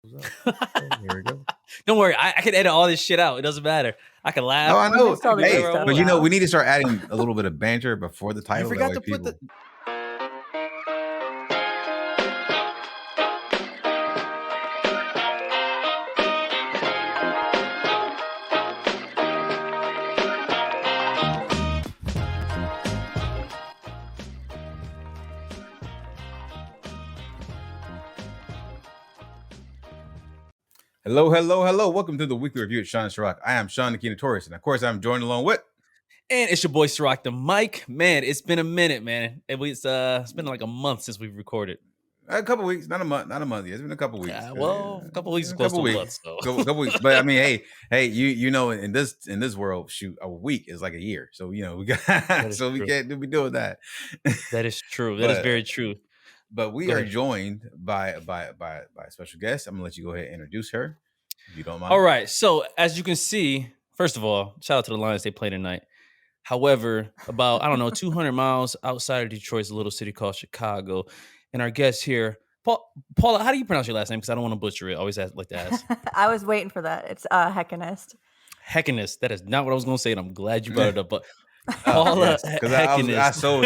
Okay, here we go. Don't worry, I can edit all this shit out. It doesn't matter. I can laugh. Oh, I know. missed all the I can good do Hey, stuff but whatever I want. we need to start adding a little bit of banter before the You title. That forgot way to put the. people. Hello, hello, hello. Welcome to the weekly review at Sean Ciroc. I am Sean the Notorious, and of course, I'm joined along with. And it's your boy Ciroc the Mike. Man, it's been a minute, man. It's been like a month since we've recorded. A couple weeks, not a month yet. It's been a couple weeks. A couple weeks is close to a month. So. couple weeks. But I mean, hey, you know, in this world, shoot, a week is like a year. So you know, we got so we can't be doing that. That is true. That is very true. But we are joined by a special guest. I'm gonna let you go ahead and introduce her, if you don't mind. All right. So as you can see, first of all, shout out to the Lions. They play tonight. However, about 200 miles outside of Detroit's a little city called Chicago, and our guest here, Paula, how do you pronounce your last name? Because I don't want to butcher it. I always like to ask. I was waiting for that. It's Heckenast. Heckenast. That is not what I was going to say, and I'm glad you brought it up. But Paula, because I so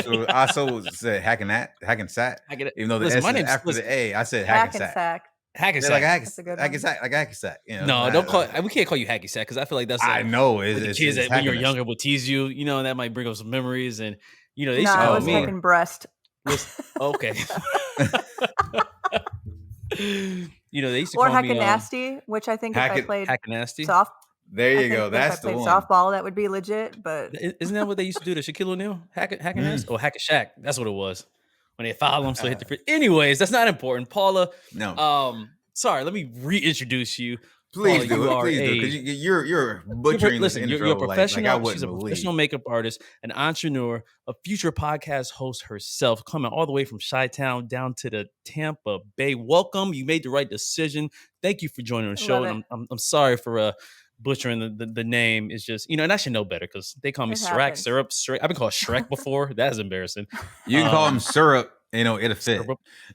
said Hackensatt. Even though the S is after the A, I said Hackensack. Hackensack. Like Hackensack. You know, no, don't call. We can't call you Hackensack because I feel like that's. I know it's kids that when you're younger will tease you. You know, and that might bring up some memories. And you know, they used to call me Hecken breast. Okay. You know, they used to call me Heckenasty, which I think if I played Heckenasty. There you go. That's the one. Softball, that would be legit. But isn't that what they used to do to Shaquille O'Neal? Heckenast or Hackashack? That's what it was when they fouled him. So hit the free. Anyways, that's not important. Paula. No. Sorry. Let me reintroduce you. Please do it. Please do, because you're butchering this intro. You're a professional. Like she's a professional makeup artist, an entrepreneur, a future podcast host herself, coming all the way from Chi-Town down to the Tampa Bay. Welcome. You made the right decision. Thank you for joining the show. And I'm sorry for butchering the name. Is just, you know, and I should know better because they call me Syrup. I've been called Shrek before. That is embarrassing. You can call him Syrup. You know, it'll fit.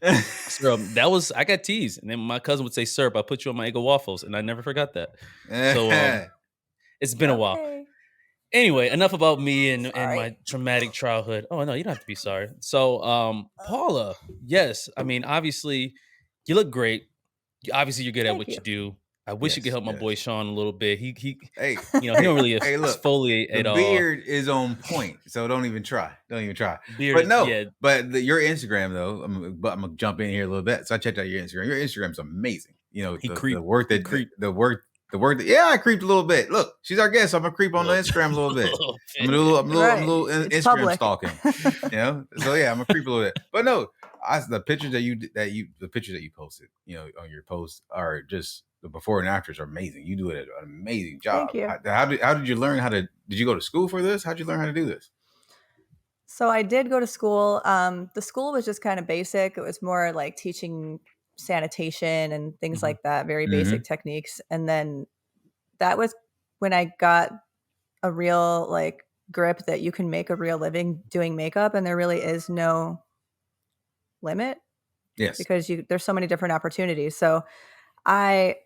Syrup. That was, I got teased. And then my cousin would say, Syrup, I put you on my Eggo waffles. And I never forgot that. So it's been a while. Anyway, enough about me and my traumatic childhood. Oh, no, you don't have to be sorry. So, Paula, yes. I mean, obviously, you look great. Obviously, you're good at what you do. I wish you could help my boy Sean a little bit. He you know, he don't really exfoliate at all. The beard is on point, so don't even try. Beard, but your Instagram though, I'm gonna jump in here a little bit. So I checked out your Instagram. Your Instagram's amazing. You know, the work that I creeped a little bit. Look, she's our guest, so I'm gonna creep on the Instagram a little bit. I'm gonna do a little Instagram stalking. You know, so yeah, I'm gonna creep a little bit. But no, the pictures that you posted, you know, on your post are just. The before and afters are amazing. You do an amazing job. Thank you. How did you learn did you go to school for this? How did you learn how to do this? So I did go to school. The school was just kind of basic. It was more like teaching sanitation and things like that, very basic techniques. And then that was when I got a real like grip that you can make a real living doing makeup, and there really is no limit. Yes. Because there's so many different opportunities. So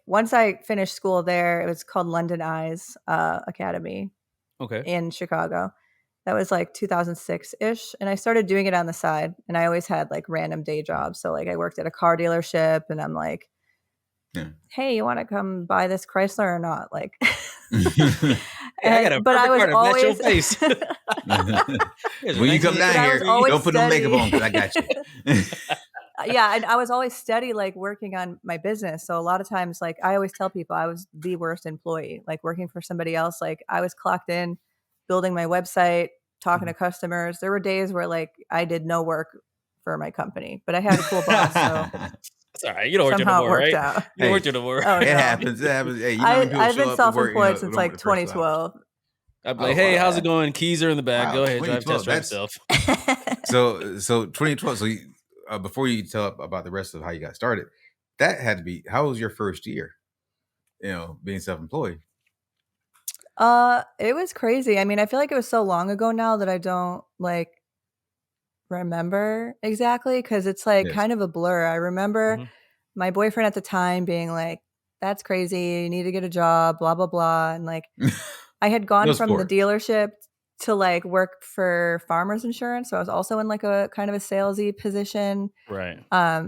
once I finished school there, it was called London Eyes Academy. Okay. In Chicago. That was like 2006-ish. And I started doing it on the side. And I always had like random day jobs. So like I worked at a car dealership and I'm like, hey, you want to come buy this Chrysler or not? Like, but I was always face. When you come down here, don't put no makeup on because I got you. Yeah, and I was always steady, like working on my business. So a lot of times, like I always tell people, I was the worst employee, like working for somebody else. Like I was clocked in, building my website, talking to customers. There were days where like I did no work for my company, but I had a cool boss. So it's all right. You don't work somehow anymore, right? Out. You don't work anymore. Oh, it happens. Hey, I've been self-employed since like 2012. I'd be like, hey, how's it going? Keys are in the bag. Go ahead, drive yourself. So 2012. So before you tell about the rest of how you got started, that had to be, how was your first year, you know, being self-employed? It was crazy. I mean, I feel like it was so long ago now that I don't like remember exactly because it's like kind of a blur. I remember my boyfriend at the time being like, that's crazy. You need to get a job, blah, blah, blah. And like, I had gone from the dealership to like work for Farmers Insurance. So I was also in like a kind of a salesy position. Right.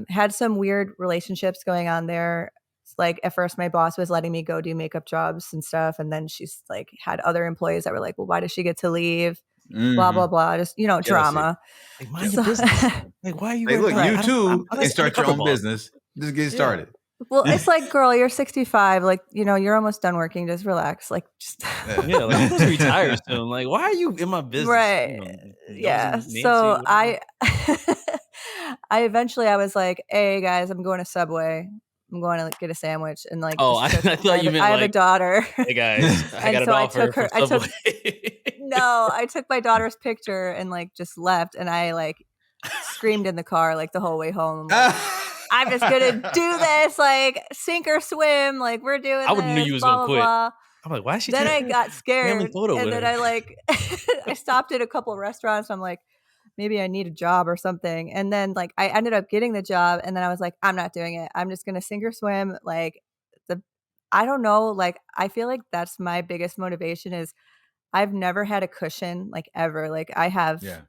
Had some weird relationships going on there. Like at first my boss was letting me go do makeup jobs and stuff. And then she's like had other employees that were like, well, why does she get to leave? Blah, blah, blah. Just, drama. Like, mind your business. Like, why are you? Like, look, you too can start your own business. Just get started. Well, it's like, girl, you're 65. Like, you're almost done working. Just relax. Like, just like I'm supposed to retire soon. Like, why are you in my business? Right? Yeah. So I eventually I was like, hey guys, I'm going to Subway. I'm going to get a sandwich and like. Oh, I thought you meant I have a daughter. Hey guys, I got an offer. I took my daughter's picture and like just left, and I like screamed in the car like the whole way home. I'm just gonna do this, like sink or swim. Like we're doing. I would knew you was gonna quit. Blah. I'm like, why is she? Then I got scared, and then I like, I stopped at a couple of restaurants. I'm like, maybe I need a job or something. And then like I ended up getting the job, and then I was like, I'm not doing it. I'm just gonna sink or swim. Like I don't know. Like I feel like that's my biggest motivation is I've never had a cushion like ever. Like I have. Yeah.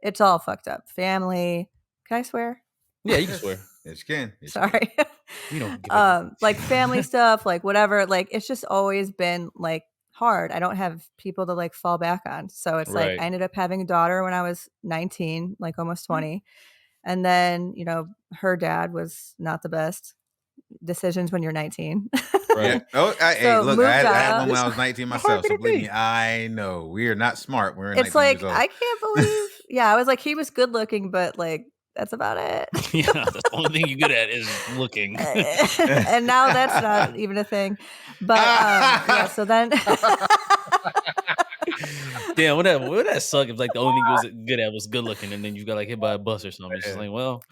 It's all fucked up. Family. Can I swear? Yeah, you can swear. Yes, you can. Sorry. You don't like family stuff, like whatever. Like it's just always been like hard. I don't have people to like fall back on. So it's like I ended up having a daughter when I was 19, like almost 20. And then, her dad was not the best decisions when you're 19. Right. Oh, hey, look, I had one when I was 19 myself. So believe me, I know we are not smart. We're 19 it's like, years old. I can't believe. Yeah, I was like, he was good looking, but like, that's about it. Yeah, the only thing you're good at is looking. And now that's not even a thing. But yeah, so then damn, would that suck if like the only thing you was good at was good looking, and then you got like hit by a bus or something? It's just like, well,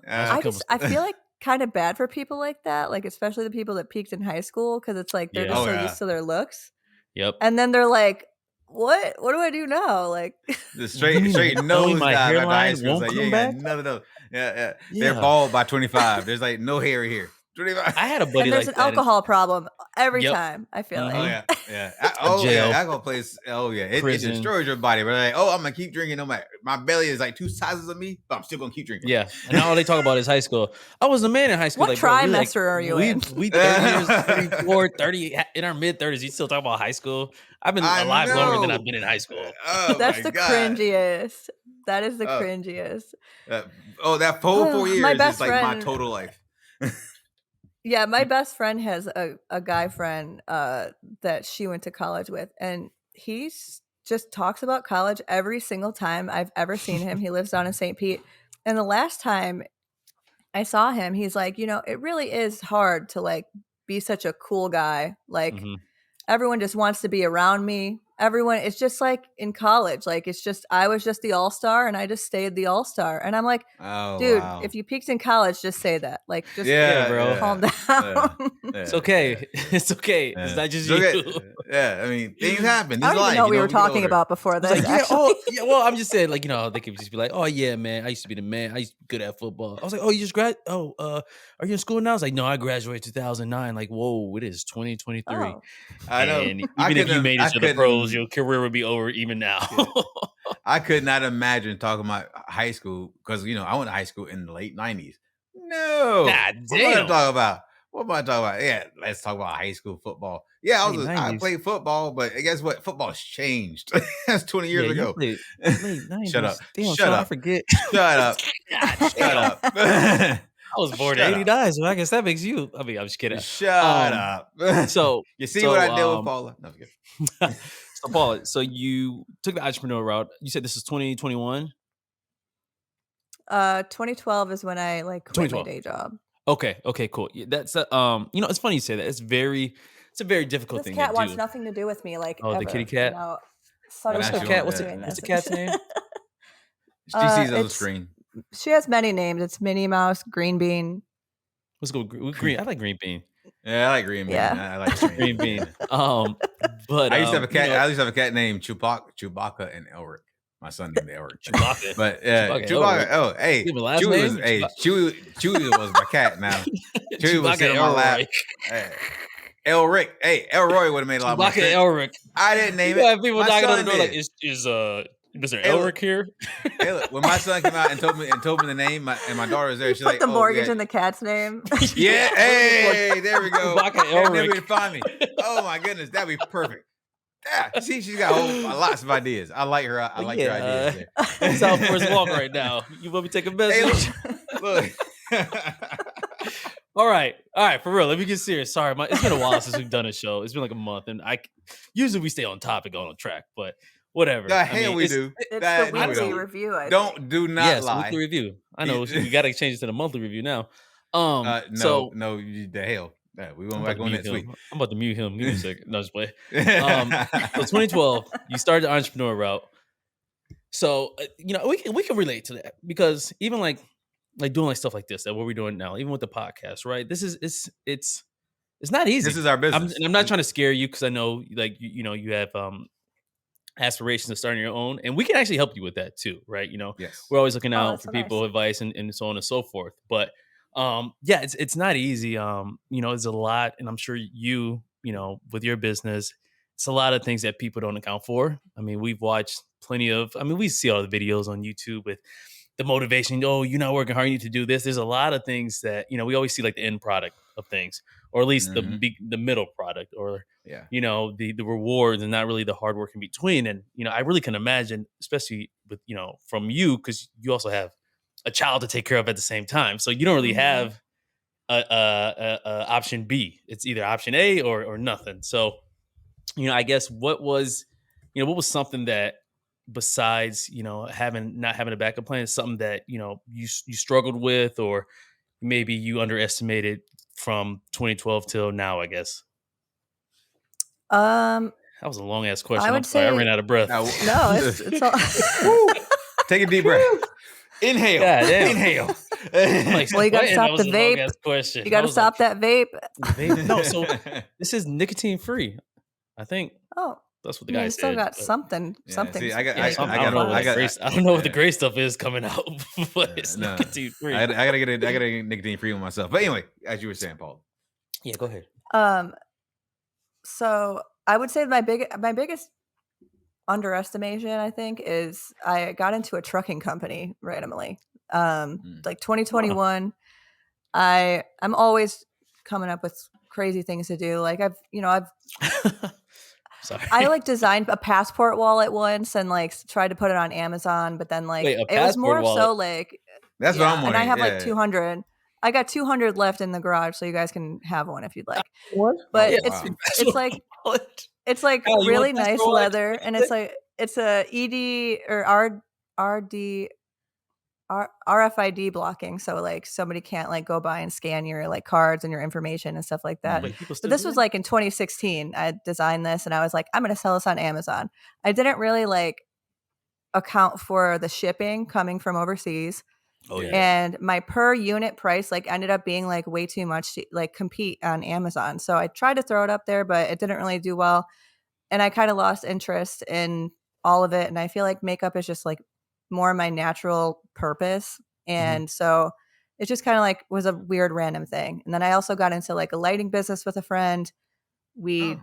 I feel like kind of bad for people like that, like especially the people that peaked in high school, because it's like they're just so used to their looks. Yep. And then they're like, what do I do now? Like the straight nose guy after high school. Like, you ain't got none of those. Yeah. They're bald by 25. There's like no hair here. 25. I had a buddy there's like an alcohol problem every time. I feel like. Jail. Alcohol plays. Oh yeah, it destroys your body. But like, I'm gonna keep drinking. No matter my belly is like 2 sizes of me, but I'm still gonna keep drinking. Yeah, and now all they talk about is high school. I was a man in high school. What like, trimester are you in? We 30 years, 34, 30 in our mid 30s. You still talk about high school? I've been alive longer than I've been in high school. Oh, that's the cringiest. That is the cringiest. That whole 4 years is like my total life. Yeah, my best friend has a guy friend that she went to college with, and he just talks about college every single time I've ever seen him. He lives down in St. Pete, and the last time I saw him, he's like, it really is hard to like be such a cool guy. Like everyone just wants to be around me. Everyone, it's just like in college. Like it's just, I was just the all-star and I just stayed the all-star. And I'm like, dude, if you peaked in college, just say that. Like, just bro, calm down. It's okay. It's okay. It's not just you. Yeah, I mean, things happen. I don't even know what we were talking about before this. Like, well, I'm just saying, like, they could just be like, oh yeah, man, I used to be the man. I used to be good at football. I was like, oh, you just are you in school now? I was like, no, I graduated 2009. Like, whoa, it is 2023. Oh. I know. And even if you made it to the pros, your career would be over even now. I could not imagine talking about high school because I went to high school in the late 90s. No, what am I talking about? Yeah, let's talk about high school football. Yeah, I played football, but guess what? Football's changed. That's 20 years ago. Late 90s. Shut up. Damn, Shut up. I forget. Shut up. Shut up. I was born in 89, so I guess that makes you. I mean, I'm just kidding. Shut up. So you see what I did with Paula? No, so Paula, so you took the entrepreneur route. You said this is 2021. 2012 is when I quit my day job. Okay, cool. Yeah, that's it's funny you say that. It's a very difficult thing to do. This cat wants nothing to do with me. The kitty cat. What's the cat's name? She sees on the screen. She has many names. It's Minnie Mouse, Green Bean. Let's go green. I like Green Bean. Yeah, I like Green Bean. Yeah. I like Green Bean. But I used to have a cat. I used to have a cat named Chewbacca and Elric. My son named Elric. Chewbacca. But Chewbacca. Oh, hey, Chewie was my cat. Now Chewie was sitting on my lap. Elric. Hey, Elroy would have made a lot more sense. Elric. I didn't name it. People knocking on the door like, is Mr. Elric here? Hey, look, when my son came out and told me the name, and my daughter was there, she's like, "Put the mortgage in the cat's name." Yeah. Hey, there we go. Never to find me. Oh my goodness, that'd be perfect. Yeah, see, she's got lots of ideas. I like her. I like your ideas. It's out for his walk right now. You want me to take a message? Hey, look. All right, for real. Let me get serious. Sorry, it's been a while since we've done a show. It's been like a month, and usually we stay on topic, on track, but whatever. The hell we do. It's the weekly review. Do not lie. Weekly review. I know we got to change it to the monthly review now. No, the hell. Yeah, we went back on next week. I'm about to mute him. Give me a second. No, just play. So 2012, you started the entrepreneur route. So we can relate to that, because even like doing like stuff like this, that what we're doing now, even with the podcast, right? This is it's not easy. This is our business. I'm not trying to scare you, because I know like you have aspirations of starting your own, and we can actually help you with that too, right? Yes. We're always looking out for people, advice, and so on and so forth. But it's not easy. It's a lot, and I'm sure you with your business, it's a lot of things that people don't account for. I mean, we've watched we see all the videos on YouTube with the motivation. Oh, you're not working hard, you need to do this. There's a lot of things that, we always see like the end product of things, or at least the middle product, or, the rewards, and not really the hard work in between. And, I really can imagine, especially with, from you, because you also have a child to take care of at the same time. So you don't really have a option B. It's either option A or nothing. So, I guess what was something that, besides, not having a backup plan, is something that, you struggled with, or maybe you underestimated from 2012 till now, I guess? That was a long ass question. I'm sorry, I ran out of breath. No, it's all. Take a deep breath. Inhale. Inhale. Well, you gotta stop the vape. You gotta stop that vape. No, so this is nicotine free, I think. Oh, that's what the guy said. Still got something. Something. I don't know what the gray stuff is coming out, but it's nicotine free. I gotta get nicotine free with myself. But anyway, as you were saying, Paul. Yeah, go ahead. So I would say my biggest underestimation, I think, is I got into a trucking company randomly. Like 2021, I'm always coming up with crazy things to do. Like I've Sorry. I like designed a passport wallet once and like tried to put it on Amazon, but then like it was more so like that's what I'm wondering. And I have like 200. I got 200 left in the garage, so you guys can have one if you'd like. What? But it's like really nice leather, and it's a ED or RFID blocking, so like somebody can't like go by and scan your like cards and your information and stuff like that. So this was like in 2016. I designed this, and I was like, I'm going to sell this on Amazon. I didn't really like account for the shipping coming from overseas. Oh yeah. And my per unit price like ended up being like way too much to like compete on Amazon. So I tried to throw it up there, but it didn't really do well. And I kind of lost interest in all of it. And I feel like makeup is just like more my natural purpose. And so it just kind of like was a weird random thing. And then I also got into like a lighting business with a friend. We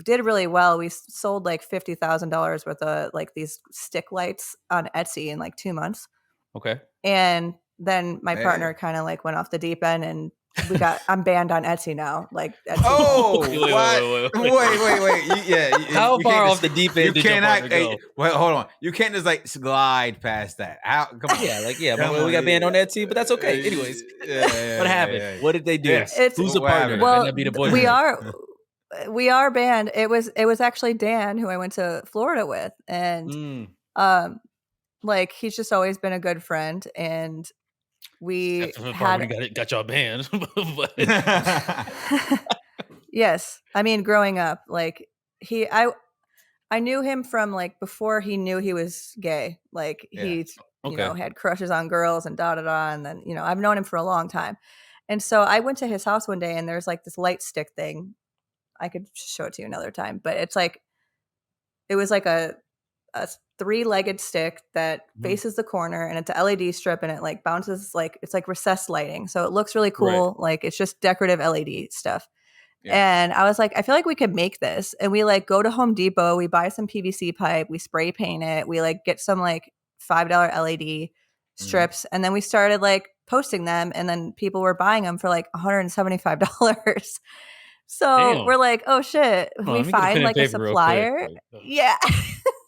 did really well. We sold like $50,000 worth of like these stick lights on Etsy in like 2 months. Okay. And then my partner kind of like went off the deep end, and I'm banned on Etsy now. Like, Etsy. Oh, wait. How far off the deep end did your partner go? Well, hold on. You can't just like slide past that. Come on. We got banned on Etsy, but that's okay. Anyways, what happened? Yeah. What did they do? Who's the partner? Well, we are banned. It was actually Dan, who I went to Florida with, and like he's just always been a good friend, and we got y'all banned. Yes, I mean, growing up, like I knew him from like before he knew he was gay. Like he had crushes on girls and and then I've known him for a long time, and so I went to his house one day, and there's like this light stick thing. I could show it to you another time, but it's like it was like a a 3-legged stick that faces the corner, and it's a LED strip, and it like bounces, like it's like recessed lighting, so it looks really cool. Right. Like it's just decorative LED stuff. Yeah. And I was like, I feel like we could make this. And we like go to Home Depot, we buy some PVC pipe, we spray paint it, we like get some like $5 LED strips, and then we started like posting them, and then people were buying them for like $175. So damn. We're like, oh shit, we find like a supplier. Yeah.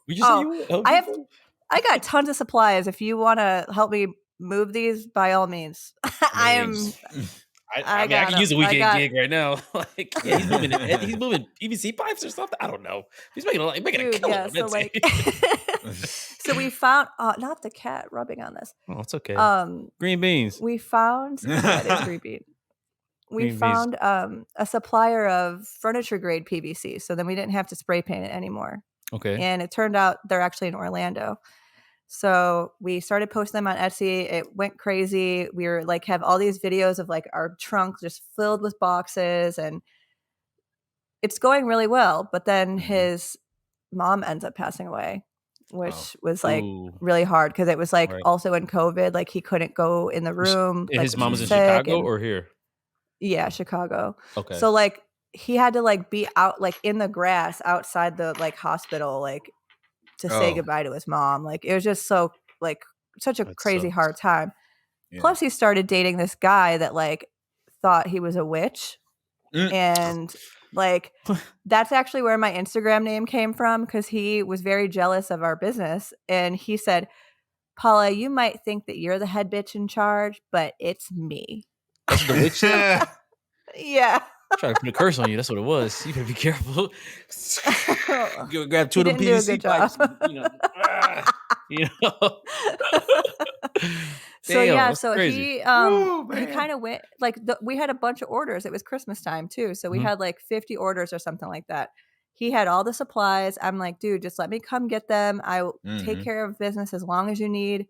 I got tons of supplies. If you want to help me move these, by all means. I mean, I can use a weekend gig right now. Like, yeah, he's moving PVC pipes or something. I don't know. He's making a killer. Yeah, so like, so we found not the cat rubbing on this. Oh, it's okay. Green beans. We found it's green bean. We found a supplier of furniture grade PVC, so then we didn't have to spray paint it anymore. Okay. And it turned out they're actually in Orlando. So we started posting them on Etsy. It went crazy. We were like, have all these videos of like our trunk just filled with boxes, and it's going really well. But then his mom ends up passing away, which was like really hard because it was like also in COVID, like he couldn't go in the room. Like, his mom was in Chicago or here? Yeah, Chicago. Okay. So like he had to like be out like in the grass outside the like hospital, like to say goodbye to his mom. Like it was just so like such a crazy hard time. Yeah. Plus he started dating this guy that like thought he was a witch. And like that's actually where my Instagram name came from, because he was very jealous of our business, and he said, Paula, you might think that you're the head bitch in charge, but it's me. That's the witch said? Yeah. Trying to put a curse on you. That's what it was. You better be careful. Go grab 2 of them PVC pipes. You know. So yeah, so crazy. He kind of went like we had a bunch of orders. It was Christmas time too, so we had like 50 orders or something like that. He had all the supplies. I'm like, dude, just let me come get them. I will take care of business as long as you need.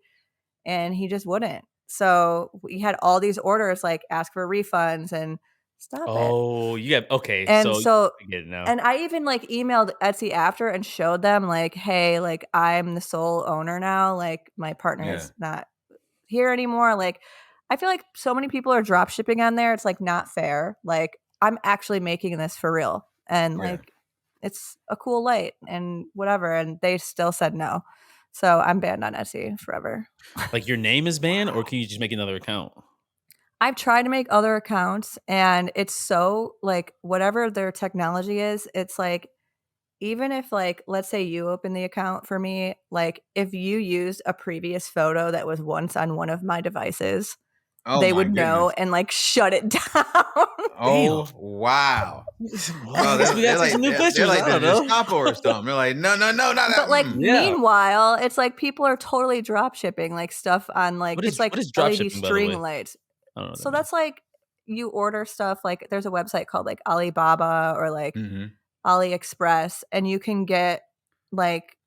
And he just wouldn't. So we had all these orders, like ask for refunds and stop it. Oh, you got okay. And so I get it now. And I even like emailed Etsy after and showed them like, hey, like I'm the sole owner now. Like my partner is not here anymore. Like I feel like so many people are drop shipping on there. It's like not fair. Like I'm actually making this for real. And like it's a cool light and whatever. And they still said no. So I'm banned on Etsy forever. Like your name is banned, or can you just make another account? I've tried to make other accounts, and it's so like whatever their technology is, it's like even if like let's say you open the account for me, like if you used a previous photo that was once on one of my devices, they would know and like shut it down. Oh wow! They're like the Gestapo or something. They're like, no, not that. But like meanwhile, it's like people are totally drop shipping like stuff on like it's like LED string lights. So that's like you order stuff like there's a website called like Alibaba or like AliExpress, and you can get like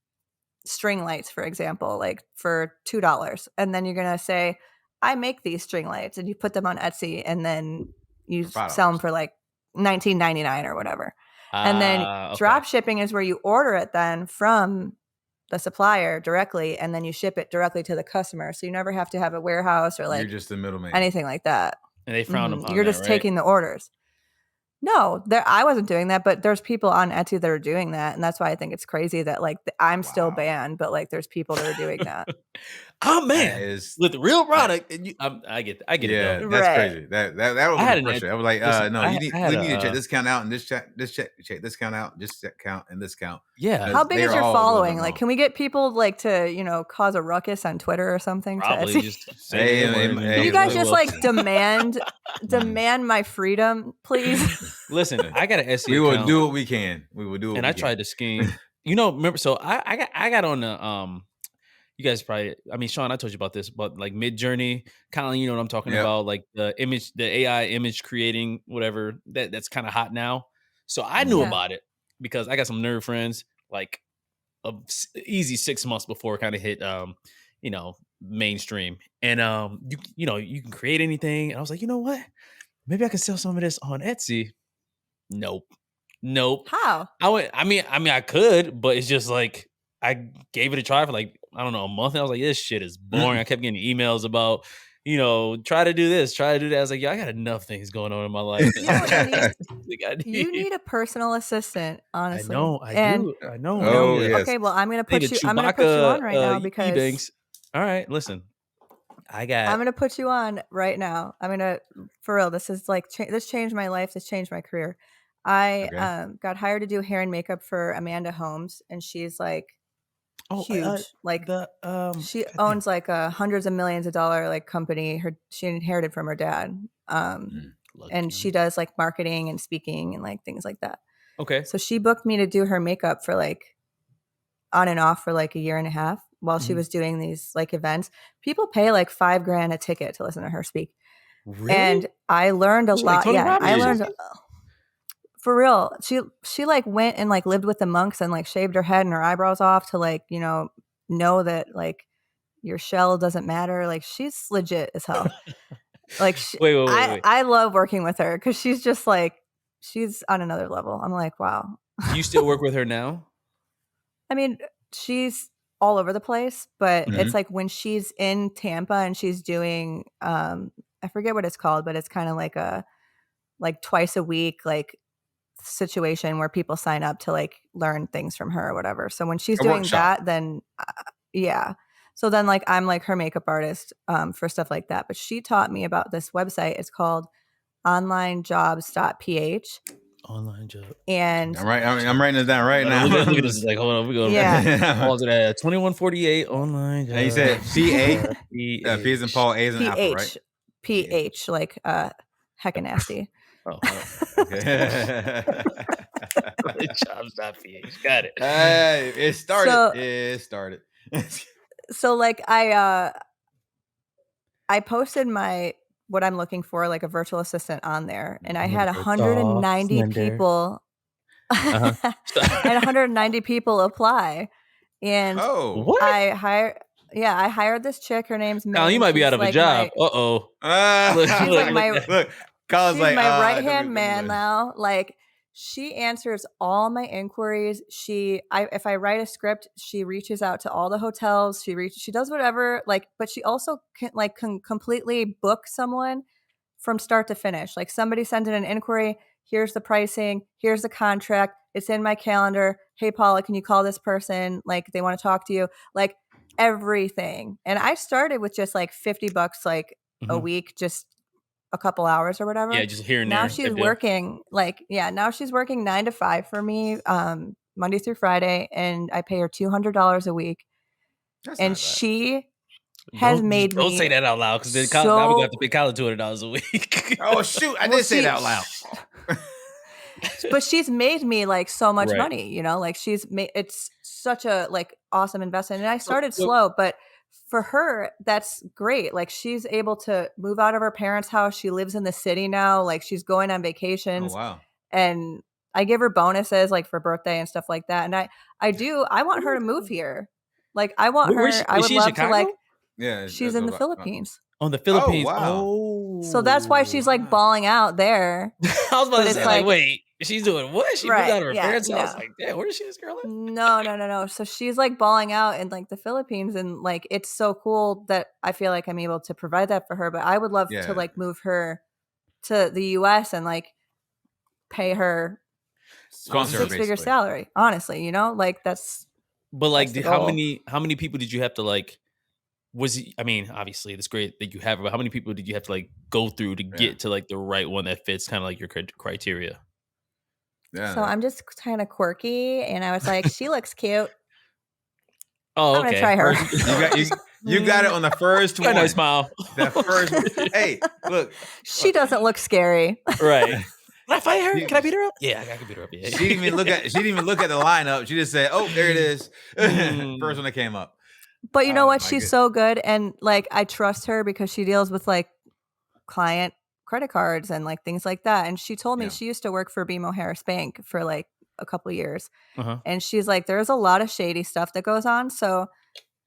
string lights, for example, like for $2, and then you're gonna say, I make these string lights, and you put them on Etsy, and then you sell them for like $19.99 or whatever. And then drop shipping is where you order it then from the supplier directly, and then you ship it directly to the customer. So you never have to have a warehouse or like you're just the middleman, anything like that. And they frown upon you're just taking the orders. No, I wasn't doing that, but there's people on Etsy that are doing that, and that's why I think it's crazy that like I'm still banned, but like there's people that are doing that. Oh man, with the real product, and I get it. Yeah, that's crazy. That was frustrating. I was like, no, you need to check this count out and check this count out, this count and this count. Yeah, how big is your following? Like, can we get people like to cause a ruckus on Twitter or something? Probably just say can you guys just like demand my freedom, please? Listen, I got an Etsy. We will do what we can. We will do what and we I can. tried to scheme. Remember? So I got on the you guys probably, I mean, Sean, I told you about this, but like Midjourney, Colin, you know what I'm talking about, like the AI image creating, whatever that's kind of hot now. So I knew about it because I got some nerd friends, like easy 6 months before it kind of hit, mainstream. And you can create anything. And I was like, you know what? Maybe I can sell some of this on Etsy. Nope. How? I mean, I could, but it's just like I gave it a try for like, I don't know, a month. And I was like, this shit is boring. I kept getting emails about, try to do this, try to do that. I was like, I got enough things going on in my life. You need a personal assistant, honestly. I know, I do. I know. Oh, yes. Okay, well, I'm gonna put you on right now because E-Banks. All right, listen. I'm gonna put you on right now. For real, this is like this changed my life. This changed my career. I got hired to do hair and makeup for Amanda Holmes, and she's like huge. She owns like hundreds of millions of dollar like company. She inherited from her dad. And she does like marketing and speaking and like things like that. Okay. So she booked me to do her makeup for like on and off for like a year and a half while she was doing these like events. People pay like $5,000 a ticket to listen to her speak. Really? And I learned a lot. Yeah, I learned for real. She like went and like lived with the monks and like shaved her head and her eyebrows off to like, know that like your shell doesn't matter. Like she's legit as hell. Like wait. I love working with her because she's just like, she's on another level. I'm like, wow. Do you still work with her now? I mean, she's all over the place, but it's like when she's in Tampa and she's doing, I forget what it's called, but it's kind of like a, like twice a week, like situation where people sign up to like learn things from her or whatever. So when she's doing that, then yeah. So then like I'm like her makeup artist for stuff like that. But she taught me about this website. It's called onlinejobs.ph. Online job. And I'm writing this down right now. Look at this. Like, hold on, we go. Pause it at 2148 online. And you said C-A, P as in Paul, A as in Apple, right? PH, like Heckenast. Oh, okay. Jobs.ph. Got it. Hey, it started. So like I posted what I'm looking for, like a virtual assistant on there. And I had 190 people. I had 190 people apply. And I hired this chick. Her name's May. Now you might be out of a job. Look, Colin's like my right-hand man now. Like she answers all my inquiries. If I write a script, she reaches out to all the hotels. She does whatever, like, but she also can completely book someone from start to finish. Like somebody sends in an inquiry, here's the pricing, here's the contract, it's in my calendar. Hey Paula, can you call this person? Like they want to talk to you, like everything. And I started with just like $50 like a week, just a couple hours or whatever. Yeah, just here and there. Now she's working now she's working 9 to 5 for me, Monday through Friday, and I pay her $200 a week. And she has made me. Don't say that out loud because then now we got to pay Colin $200 a week. Oh shoot! I did say that out loud. But she's made me like so much money, like she's made, it's such a like awesome investment. And I started slow, but for her, that's great. Like she's able to move out of her parents' house. She lives in the city now. Like she's going on vacations. Oh, wow. And I give her bonuses like for birthday and stuff like that. And I want her to move here. Like I want her. I would love to like. Yeah, she's in the Philippines. On the Philippines. Oh, wow. Oh. So that's why she's like bawling out there. I was about to say, like, wait, she's doing what? She moved out of her parents' house. Like, damn, where is this girl at? No. So she's like bawling out in like the Philippines, and like it's so cool that I feel like I'm able to provide that for her. But I would love to like move her to the US and like pay her sponsor a 6-figure salary. Honestly, like that's. But like, how many people did you have to like? Obviously it's great that you have it, but how many people did you have to like go through to get to like the right one that fits kind of like your criteria? Yeah. So I'm just kind of quirky, and I was like, she looks cute. Oh, I'm gonna try her. You got it on the first one. Nice smile. The first. Hey, look. She doesn't look scary. Right. Can I fight her? Can I beat her up? Yeah, I can beat her up. Yeah. She didn't even look at the lineup. She just said, "Oh, there it is." First one that came up. But you know what? She's so good, and like I trust her because she deals with like client credit cards and like things like that. And she told me she used to work for BMO Harris Bank for like a couple of years, and she's like, "There's a lot of shady stuff that goes on." So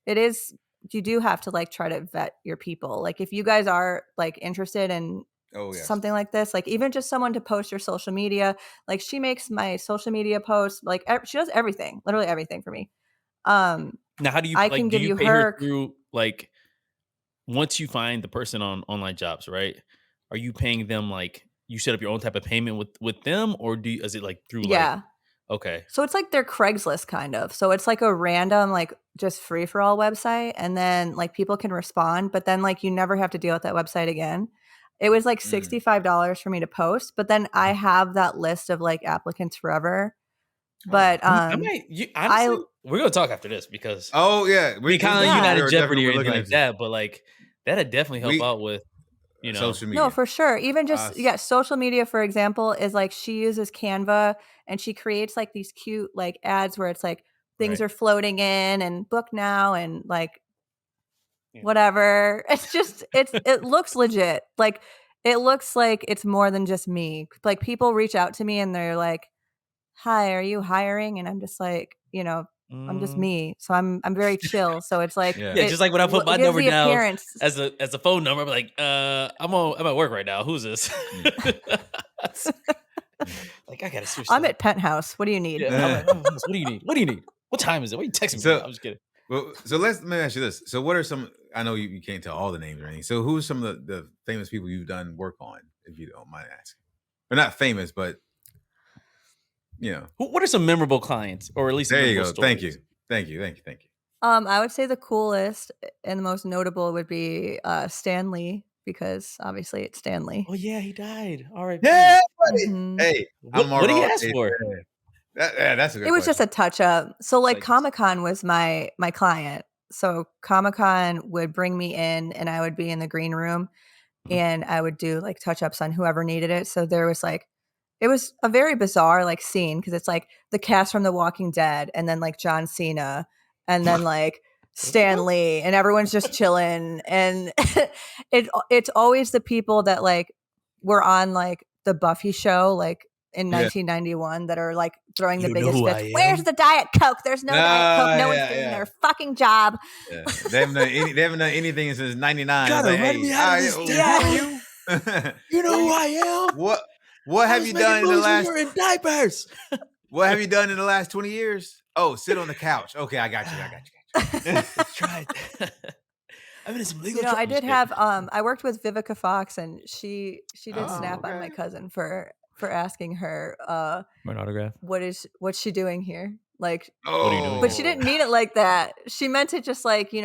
you do have to like try to vet your people. Like if you guys are like interested in something like this, like even just someone to post your social media. Like she makes my social media posts. Like she does everything, literally everything for me. Now, how do you I can give you pay her through like once you find the person on online jobs, right? Are you paying them like you set up your own type of payment with them, or is it like through like okay? So it's like their Craigslist kind of. So it's like a random like just free for all website, and then like people can respond, but then like you never have to deal with that website again. It was like $65 for me to post, but then I have that list of like applicants forever. But honestly, we're gonna talk after this because we kind of United Jeopardy or anything like that, but like that'd definitely help out with social media. No, for sure. Even just social media, for example, is like she uses Canva and she creates like these cute like ads where it's like things are floating in and book now and like whatever. It's just it looks legit. Like it looks like it's more than just me. Like people reach out to me and they're like, "Hi, are you hiring?" And I'm just like, I'm just me. So I'm very chill. So it's like just like when I put my number down as a phone number, I'm like, I'm at work right now. Who's this? Like I gotta switch. I'm at Penthouse. What do you need? What do you need? What do you need? What time is it? What are you texting me? I'm just kidding. Well, so let me ask you this. So what are some, I know you can't tell all the names or anything. So who's some of the famous people you've done work on, if you don't mind asking? Or not famous, but what are some memorable clients, or at least there you go. Stories? Thank you. I would say the coolest and the most notable would be Stan Lee, because obviously it's Stan Lee. Oh yeah, he died. All right. Yeah, buddy. Mm-hmm. Hey, what did he ask for? That's a good. It was just a touch up. So like Comic-Con was my client. So Comic-Con would bring me in, and I would be in the green room, and I would do like touch ups on whoever needed it. So there was like. It was a very bizarre like scene because it's like the cast from The Walking Dead and then like John Cena and then like Stan Lee and everyone's just chilling, and it's always the people that like were on like the Buffy show like in 1991 that are like throwing the biggest fits. Where's the Diet Coke? There's no Diet Coke. No one's doing their fucking job. Yeah. They haven't done anything since '99. Gotta let me out of this. You know who I am. What have you done in the last? You're in diapers. What have you done in the last 20 years? Oh, sit on the couch. Okay, I got you. Let's try it. I'm in some legal. I did have I worked with Vivica Fox, and she did snap on my cousin for asking her my autograph. What's she doing here? Like, what are you doing? But she didn't mean it like that. She meant it just like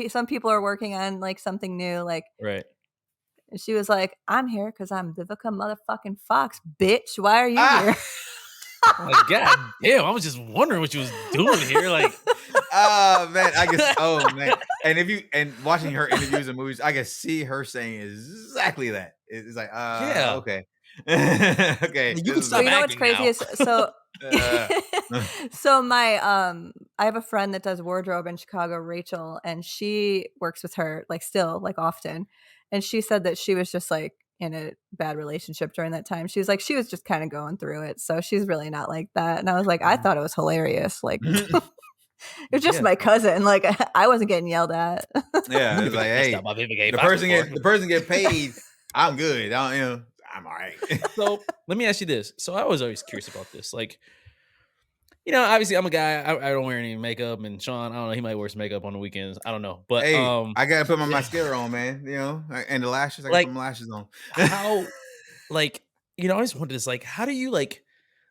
some people are working on like something new, like right. And she was like, "I'm here because I'm Vivica motherfucking Fox, bitch. Why are you here?" Like, God damn, I was just wondering what you was doing here. Like, man, I guess. Oh man, and watching her interviews and movies, I can see her saying exactly that. It's like, okay, okay. You can stop. So what's crazy is so. So my I have a friend that does wardrobe in Chicago, Rachel, and she works with her like still like often. And she said that she was just like in a bad relationship during that time. She was like, she was just kind of going through it. So she's really not like that. And I was like, I thought it was hilarious. Like, it was just my cousin. Like, I wasn't getting yelled at. Yeah. It's like, hey, the person get paid. I'm good. I'm all right. So let me ask you this. So I was always curious about this. Like, obviously I'm a guy. I don't wear any makeup, and Sean, I don't know. He might wear some makeup on the weekends. I don't know, but hey, I gotta put my mascara on, man. And the lashes. I gotta put my lashes on. How, like, I always wondered this. Like, how do you like?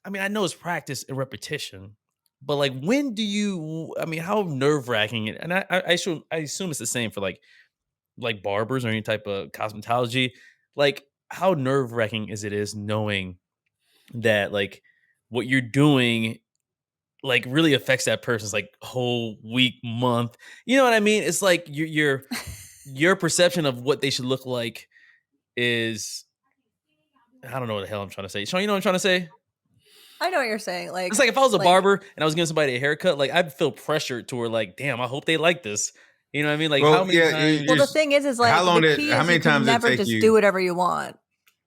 I mean, I know it's practice and repetition, but like, when do you? I mean, how nerve wracking? And I assume it's the same for like barbers or any type of cosmetology. Like, how nerve wracking is knowing that like what you're doing like really affects that person's like whole week, month. You know what I mean? It's like your perception of what they should look like is, I don't know what the hell I'm trying to say. Sean, you know what I'm trying to say? I know what you're saying. Like, it's like if I was a barber and I was giving somebody a haircut, like I'd feel pressured toward like, damn, I hope they like this. You know what I mean? Like, how many times? Well, the thing is like, how many times never just do whatever you want.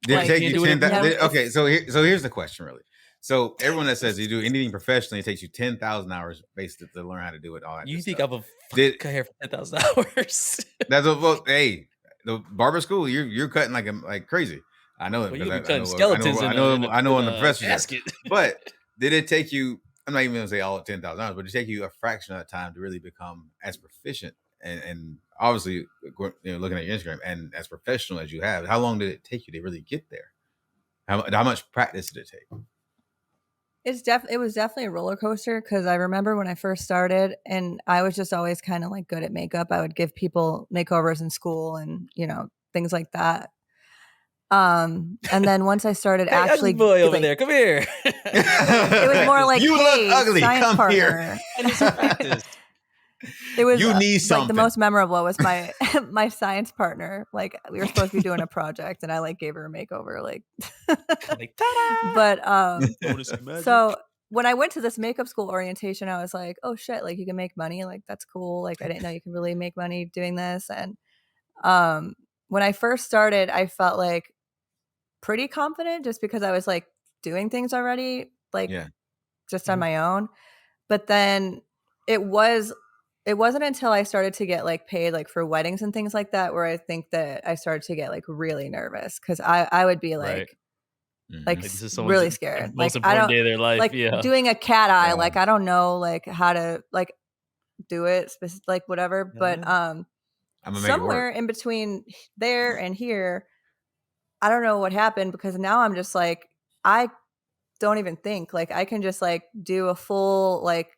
Did it take you 10,000? Okay, so here's the question, really. So everyone that says you do anything professionally, it takes you 10,000 hours basically to learn how to do it. All that. You think I'm a cut hair for 10,000 hours? That's hey, the barber school, you're cutting like crazy. I know it. Well, you be cutting skeletons. I know on the professor's. But did it take you? I'm not even going to say all at $10,000, but it take you a fraction of that time to really become as proficient and obviously, looking at your Instagram and as professional as you have. How long did it take you to really get there? How much practice did it take? It was definitely a roller coaster, because I remember when I first started, and I was just always kind of like good at makeup. I would give people makeovers in school and things like that. And then once I started actually, boy over there, come here. It was more like, you look ugly. Come partner. Here. It was you need something. Like the most memorable was my my science partner. Like, we were supposed to be doing a project, and I like gave her a makeover, like ta-da! But so when I went to this makeup school orientation, I was like, oh shit, like you can make money, like that's cool. Like I didn't know you can really make money doing this. And when I first started, I felt like pretty confident just because I was like doing things already, like just on my own. But then it wasn't until I started to get like paid like for weddings and things like that where I think that I started to get like really nervous, because I would be like really scared. Most like important day of their life. Like doing a cat eye, like I don't know like how to like do it, like whatever. But somewhere in between there and here, I don't know what happened, because now I'm just like, I don't even think, like I can just like do a full like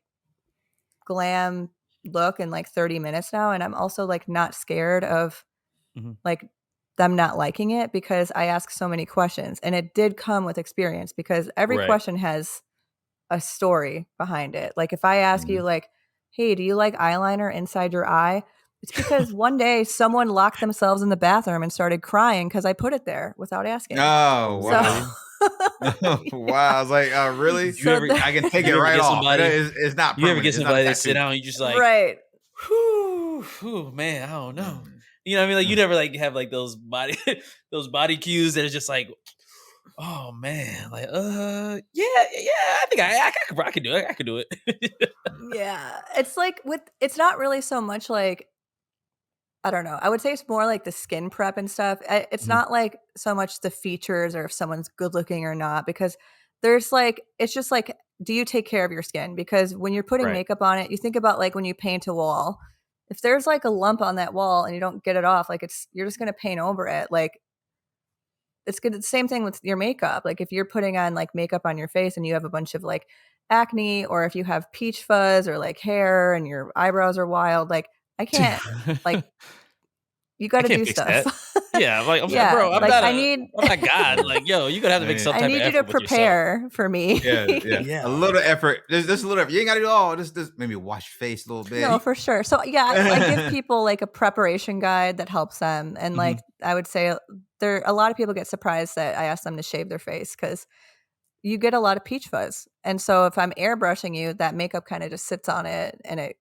glam look in like 30 minutes now. And I'm also like not scared of like them not liking it, because I ask so many questions, and it did come with experience, because every question has a story behind it. Like if I ask you like, hey, do you like eyeliner inside your eye? It's because one day someone locked themselves in the bathroom and started crying because I put it there without asking. Oh, wow. Wow. I was like, really? I can take it right off. It's not permanent. You ever get somebody that sit down and you just like, right. Whew, man, I don't know. You know what I mean? Like you never like have like those body cues that are just like, oh man, like yeah, I think I could do it. I could do it. Yeah. It's like it's not really so much like, I don't know. I would say it's more like the skin prep and stuff. It's not like so much the features or if someone's good looking or not, because there's like, it's just like, do you take care of your skin? Because when you're putting makeup on it, you think about like when you paint a wall, if there's like a lump on that wall and you don't get it off, like you're just going to paint over it. Like it's good. The same thing with your makeup. Like if you're putting on like makeup on your face and you have a bunch of like acne, or if you have peach fuzz or like hair and your eyebrows are wild, like I can't like, you got to do stuff. Yeah, like I'm bro, I'm not God. Like, yo, you gotta have to make some type of effort. I need you to prepare for me. Yeah. A little effort. There's a little effort. You ain't gotta do all. Just maybe wash your face a little bit. No, for sure. So yeah, I give people like a preparation guide that helps them, and like I would say, a lot of people get surprised that I ask them to shave their face, because you get a lot of peach fuzz, and so if I'm airbrushing you, that makeup kind of just sits on it, and it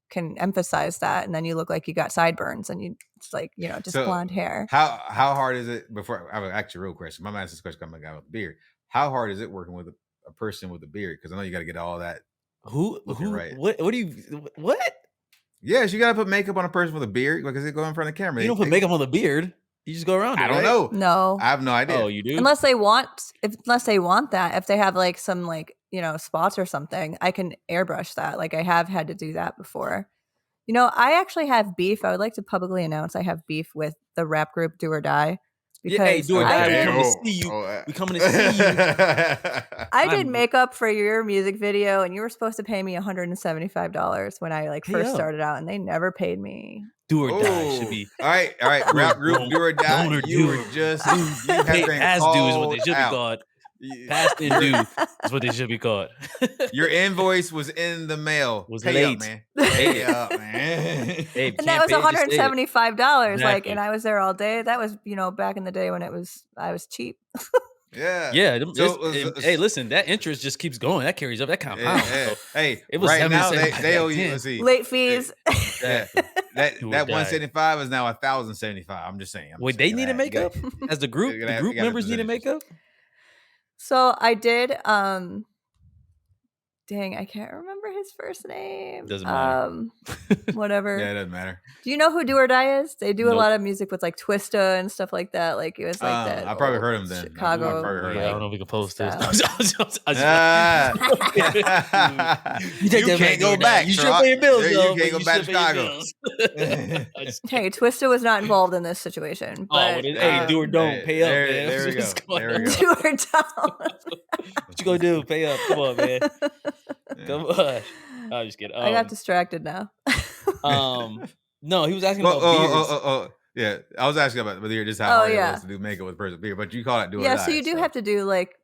can emphasize that, and then you look like you got sideburns, and it's like just blonde hair. How hard is it? Before I have actually a real question. I'm asking this question. I'm a guy with a beard. How hard is it working with a person with a beard? Because I know you got to get all that. Who? Right. What do you? What? Yes, you got to put makeup on a person with a beard, because they go in front of the camera. You don't put makeup on the beard. You just go around. I don't know. No, I have no idea. Oh, you do? Unless they want that. If they have like some like spots or something, I can airbrush that. Like I have had to do that before. I actually have beef. I would like to publicly announce I have beef with the rap group Do or Die. Because Do or Die, we coming to see you. We coming to see you. I did makeup for your music video, and you were supposed to pay me $175 when I first started out, and they never paid me. Do or Die should be. All right. Rap group Do or Die. You were just past due is what they should be called. Past and due is what they should be called. Your invoice was in the mail. Was Pay late. Up, man. Pay up, man. And that was $175. Exactly. Like, and I was there all day. That was, back in the day when I was cheap. Yeah. Hey, listen, that interest just keeps going. That carries up. That compounds. Hey, it was right now they owe you. Let's see, late fees. That 175 is now 1,075. I'm just saying. Wait, they need a makeup as the group. The group members need a makeup. So I did. dang, I can't remember his first name. Doesn't matter. Whatever. Yeah, it doesn't matter. Do you know who Do or Die is? They do a lot of music with like Twista and stuff like that. Like it was like that. I probably heard him then. Chicago. I don't know if we can post this. You can't go back. You should pay your bills. You can't go back to Chicago. Hey, Twista was not involved in this situation. But, hey, do or don't. Pay up, man. There we go. Do or don't. What you gonna do? Pay up. Come on, man. Come on. I'm just kidding. I got distracted now. No, he was asking about beards. Yeah, I was asking about whether you're just how hard it was to do makeup with persevere, but you call it do or die. Yeah, so you do have to do like,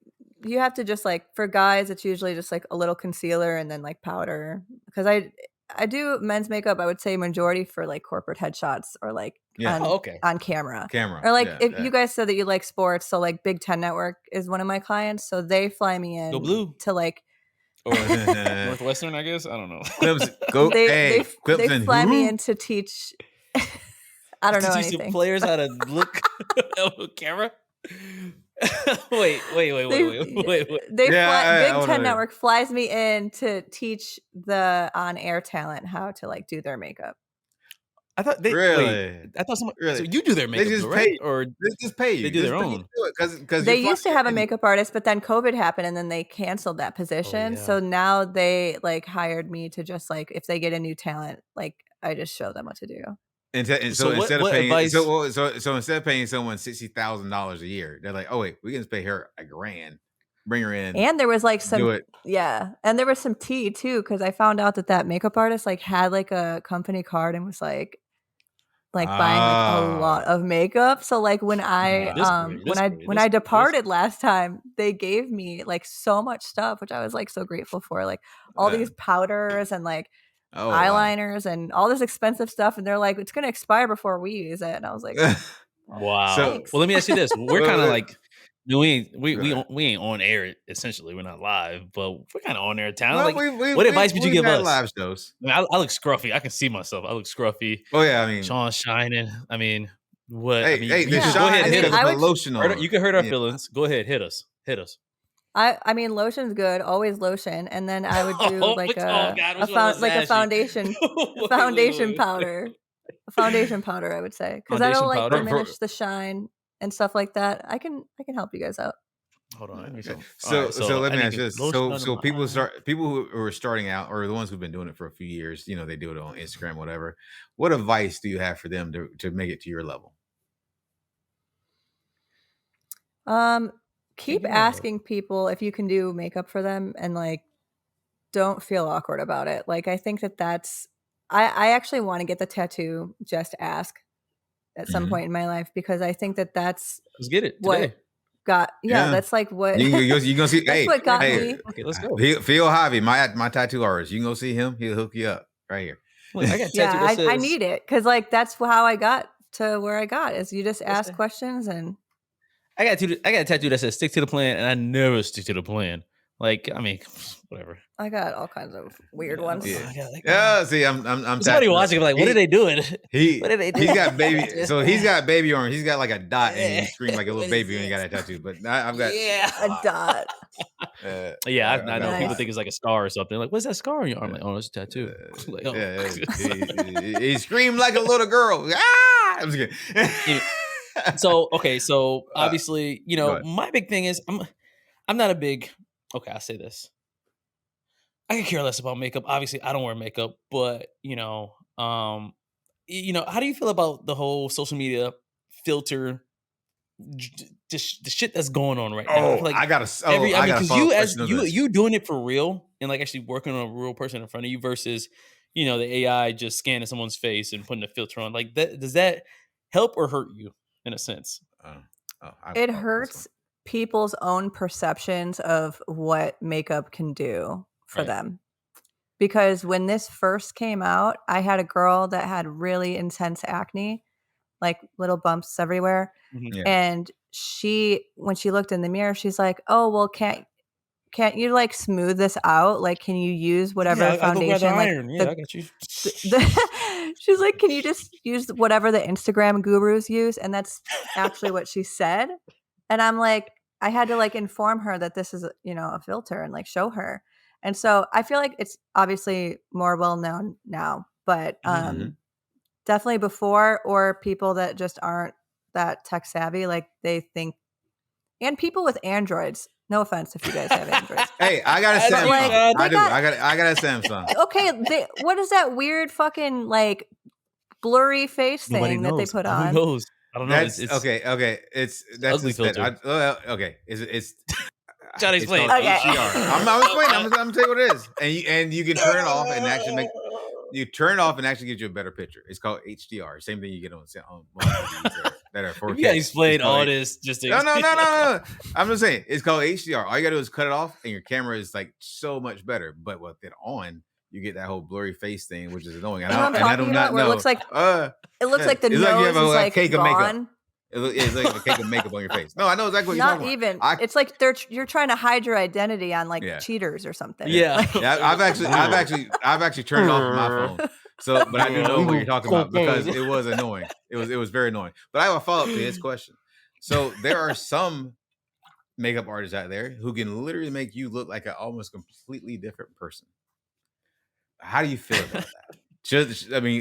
you have to just like, for guys, it's usually just like a little concealer and then like powder. Because I do men's makeup, I would say majority for like corporate headshots or like on camera. Or like if you guys said that you like sports, so like Big Ten Network is one of my clients, so they fly me in Go Blue to like or Northwestern, I guess. I don't know. They fly me in to teach. I don't know anything. Teach the players how to look at camera. Wait. Big Ten Network flies me in to teach the on-air talent how to like do their makeup. I thought they I thought someone. Really? So you do their makeup, they just right? Or they just pay you. They do their own. Because they used to have a makeup artist, but then COVID happened, and then they canceled that position. So now they like hired me to just like if they get a new talent, like I just show them what to do. And so instead of paying, so instead of paying someone $60,000 a year, they're like, oh wait, we can just pay her $1,000, bring her in, and there was like some, and there was some tea too because I found out that makeup artist like had like a company card and was like buying like a lot of makeup. So like when I departed last time, they gave me like so much stuff, which I was like so grateful for, like all these powders and like. Eyeliners and all this expensive stuff, and they're like, it's gonna expire before we use it. And I was like, wow. Well, let me ask you this: we're kind of like we ain't on air essentially. We're not live, but we're kind of on air town. Like, what advice would you give us? Live shows. I mean, I look scruffy. I can see myself. I look scruffy. Oh yeah, I mean, Sean's shining. I mean, what? Hey, go ahead, hit us. Lotion on. You can hurt our feelings. Go ahead, hit us. I mean, lotion's good. Always lotion, and then I would do like a foundation, foundation powder, I would say, because that'll like diminish the shine and stuff like that. I can help you guys out. Hold on. So let me ask you this. So people who are starting out, or the ones who've been doing it for a few years, you know, they do it on Instagram, whatever. What advice do you have for them to make it to your level? Keep asking people if you can do makeup for them, and like don't feel awkward about it. Like I think that's I actually want to get the tattoo just ask at some point in my life, because I think that's let's get it today. That's like what you gonna see. That's what got me. Okay, let's go. Phil Javi, my tattoo artist. You can go see him. He'll hook you up right here. Look, I got tattoo I need it because like that's how I got to where I got, is you just ask questions. And I got a tattoo that says stick to the plan, and I never stick to the plan. Like, I mean, whatever. I got all kinds of weird ones. Yeah, see, I'm somebody watching, like, what are they doing? What are they doing? He's got baby, so he's got baby orange. He's got like a dot, and he screams like a little baby when he got that tattoo. But I've got a dot. I know people think it's like a scar or something. Like, what's that scar on your arm? Like, oh, it's a tattoo. Like, oh. He screamed like a little girl. Ah! I'm just kidding. So obviously, you know, my big thing is I'm not a big. Okay, I'll say this. I can care less about makeup. Obviously, I don't wear makeup, but how do you feel about the whole social media filter, the shit that's going on right now? Like, because you doing it for real and like actually working on a real person in front of you versus, the AI just scanning someone's face and putting a filter on. Like, does that help or hurt you in a sense? It hurts people's own perceptions of what makeup can do for them. Because when this first came out, I had a girl that had really intense acne, like little bumps everywhere. Mm-hmm. Yeah. And when she looked in the mirror, she's like, oh, well, can't you like smooth this out? Like, can you use whatever foundation? I got you. She's like, can you just use whatever the Instagram gurus use? And that's actually what she said. And I'm like, I had to like inform her that this is, a filter and like show her. And so I feel like it's obviously more well known now, but definitely before, or people that just aren't that tech savvy, like they think, and people with Androids. No offense if you guys have Androids. Hey, I got a Samsung. Like, I got a Samsung. Okay, what is that weird fucking like blurry face thing that they put on? Who knows? I don't know. That's okay. That's ugly filter. Okay, it's Johnny's it's playing. Called HDR. I'm explaining. I'm gonna tell you what it is, and you can turn it off and actually turn it off and actually get you a better picture. It's called HDR. Same thing you get on that are 4K. You gotta explain all this. Just no. I'm just saying it's called HDR. All you gotta do is cut it off, and your camera is like so much better. But with it on, you get that whole blurry face thing, which is annoying. And I do not know. It looks like like the nose is like cake gone. Of makeup. It's like a cake of makeup on your face. No, I know exactly what you're talking about. Not even. It's like you're trying to hide your identity on like cheaters or something. Yeah. I've actually turned it off my phone. So, but I do know what you're talking about because it was annoying. It was very annoying. But I have a follow up to his question. So there are some makeup artists out there who can literally make you look like an almost completely different person. How do you feel about that?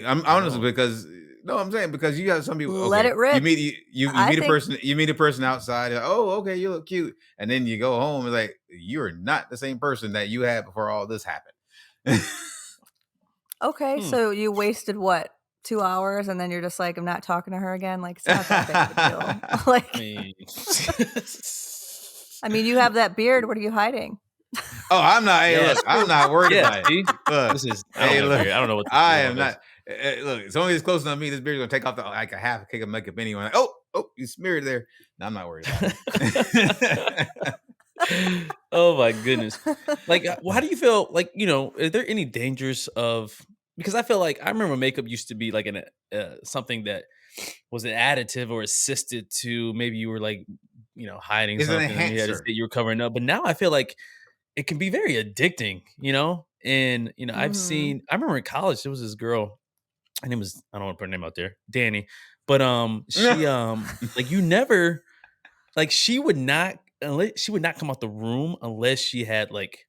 I'm honestly because I'm saying because you have some people. Let it rip. You meet a person outside. Like, oh, okay, you look cute, and then you go home and like you're not the same person that you had before all this happened. Okay, so you wasted what? 2 hours, and then you're just like, I'm not talking to her again. Like, it's not that big of a deal. Like, I mean, you have that beard. What are you hiding? Oh, I'm not. Hey, look, I'm not worried about it. Look, this is. I don't know what. I am not. Look, it's only as close enough to me. This beard's gonna take off like a half a cake of makeup anyway. Like, oh, you smeared there. No, I'm not worried about it. Oh my goodness! Like, how do you feel? Like, are there any dangers of? Because I feel like I remember makeup used to be like something that was an additive or assisted to maybe you were like, hiding something and you had to say you were covering up. But now I feel like it can be very addicting, and I remember in college there was this girl, her name was, I don't want to put her name out there, Danny, but she like you never, like she would not come out the room unless she had like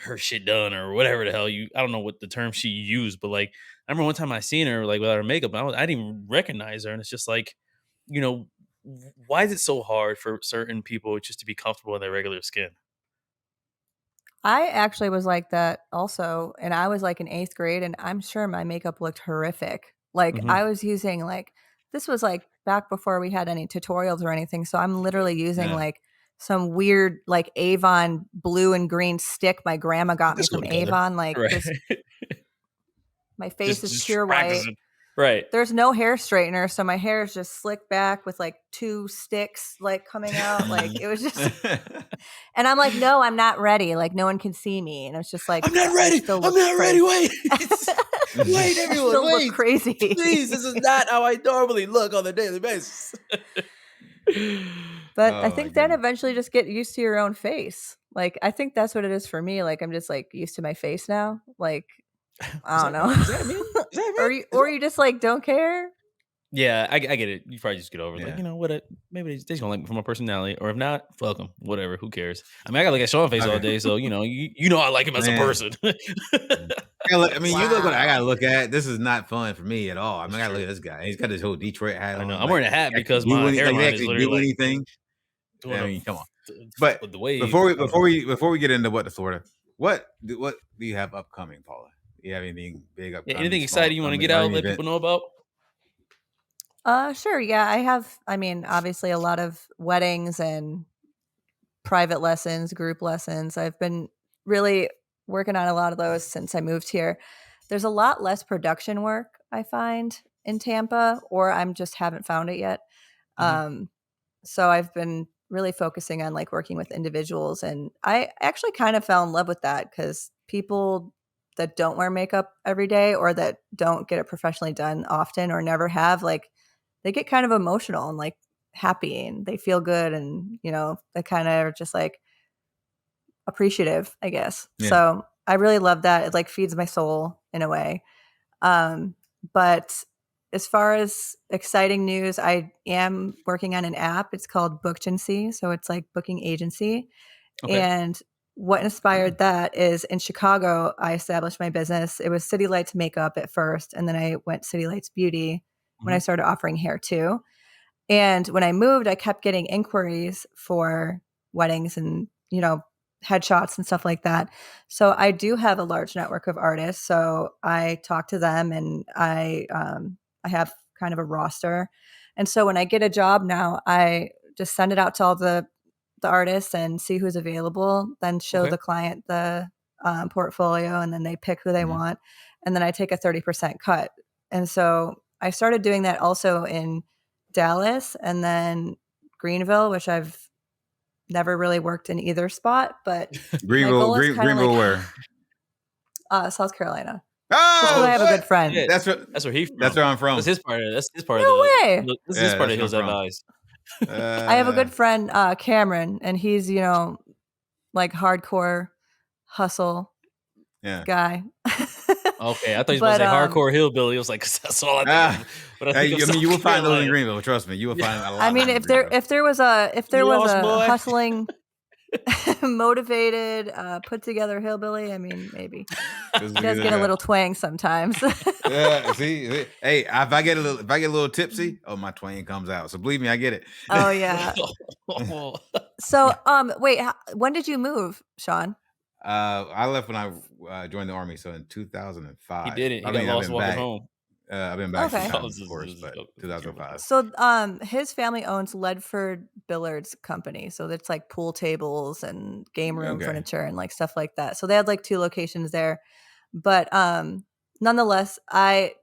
her shit done or whatever the hell I don't know what the term she used, but like I remember one time I seen her like without her makeup, I didn't even recognize her, and it's just like, why is it so hard for certain people just to be comfortable in their regular skin? I actually was like that also, and I was like in 8th grade, and I'm sure my makeup looked horrific. Like I was using like, this was like back before we had any tutorials or anything, so I'm literally using like some weird like Avon blue and green stick my grandma got me from Avon. Like my face is pure white. Right. There's no hair straightener, so my hair is just slicked back with like 2 sticks like coming out. Like it was just, and I'm like, no, I'm not ready. Like no one can see me, and it's just like, I'm not ready. I'm not ready. Wait, wait, everyone, still wait. Look crazy. Please, this is not how I normally look on a daily basis. But I think then eventually just get used to your own face. Like I think that's what it is for me. Like I'm just like used to my face now. Like I don't know. Is that mean? Or you just like don't care? Yeah, I get it. You probably just get over it. Like, what? Maybe they're just gonna like me for my personality, or if not, fuck them. Whatever. Who cares? I mean, I gotta look at Sean's face all day, so you know I like him as a person. I mean, you look what I gotta look at. This is not fun for me at all. I mean, I gotta look at this guy. He's got this whole Detroit hat on. I know. I'm wearing a hat because my hairline is literally do anything. I mean, come on. But before we get into what to Florida, what do you have upcoming, Paula? Do you have anything big upcoming? Anything exciting you want to get out and let people know about? Sure. Yeah, I have. I mean, obviously, a lot of weddings and private lessons, group lessons. I've been really working on a lot of those since I moved here. There's a lot less production work I find in Tampa, or I'm just haven't found it yet. So I've been really focusing on like working with individuals, and I actually kind of fell in love with that because people that don't wear makeup every day or that don't get it professionally done often or never have, like they get kind of emotional and like happy and they feel good, and they kind of are just like appreciative, I guess. Yeah. So I really love that. It like feeds my soul in a way. But as far as exciting news, I am working on an app. It's called Bookgency. So it's like booking agency. Okay. And what inspired that is in Chicago, I established my business. It was City Lights Makeup at first, and then I went City Lights Beauty when I started offering hair too. And when I moved, I kept getting inquiries for weddings and, you know, headshots and stuff like that. So I do have a large network of artists. So I talk to them, and I have kind of a roster. And so when I get a job now, I just send it out to all the artists and see who's available, then show the client the portfolio, and then they pick who they want. And then I take a 30% cut. And so I started doing that also in Dallas and then Greenville, which I've never really worked in either spot, but Greenville where? South Carolina. Oh, I have a good friend. Yeah, that's where he's from. That's where I'm from. That's his part of no way. This is his part of Hills Have Eyes. I have a good friend, Cameron, and he's, you know, like hardcore hustle guy. Okay, I thought you were supposed to say hardcore hillbilly. It was like, that's all I think. But I mean, you will find those in Greenville. Trust me, you will find a lot. I mean, if there was a hustling, motivated, put together hillbilly, I mean, maybe he does get a little twang sometimes. Yeah, see, hey, if I get a little tipsy, my twang comes out. So believe me, I get it. Oh yeah. So, wait, when did you move, Sean? I left when I joined the Army, so in 2005. He did it. He got lost walking home. I've been back of course, but 2005. So, his family owns Ledford Billiards Company, so it's like pool tables and game room furniture and like stuff like that. So they had like 2 locations there, but nonetheless, I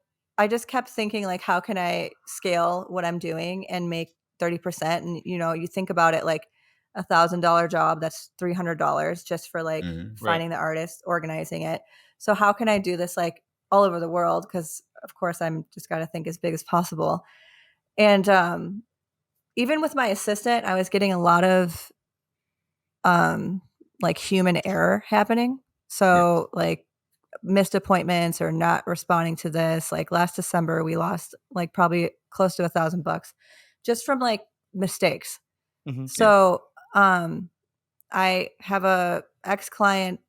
just kept thinking like, how can I scale what I'm doing and make 30%? And you know, you think about it like $1,000 job, that's $300 just for like finding the artist, organizing it. So how can I do this like all over the world? Because of course I'm just got to think as big as possible. And even with my assistant, I was getting a lot of like human error happening. So like missed appointments or not responding to this. Like last December, we lost like probably close to $1,000 just from like mistakes. So I have a ex-client.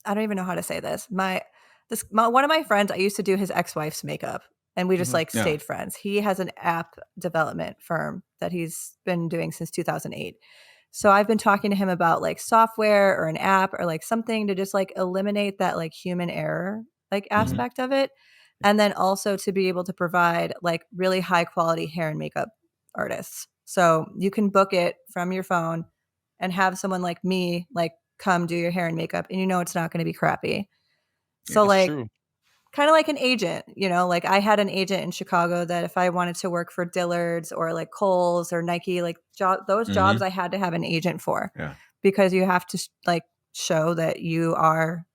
I don't even know how to say this. One of my friends, I used to do his ex-wife's makeup, and we just like stayed friends. He has an app development firm that he's been doing since 2008. So I've been talking to him about like software or an app or like something to just like eliminate that like human error like aspect of it. And then also to be able to provide like really high quality hair and makeup artists. So you can book it from your phone and have someone like me like come do your hair and makeup, and you know it's not going to be crappy. So like kind of like an agent, you know, like I had an agent in Chicago that if I wanted to work for Dillard's or like Kohl's or Nike, like those jobs I had to have an agent for because you have to like show that you are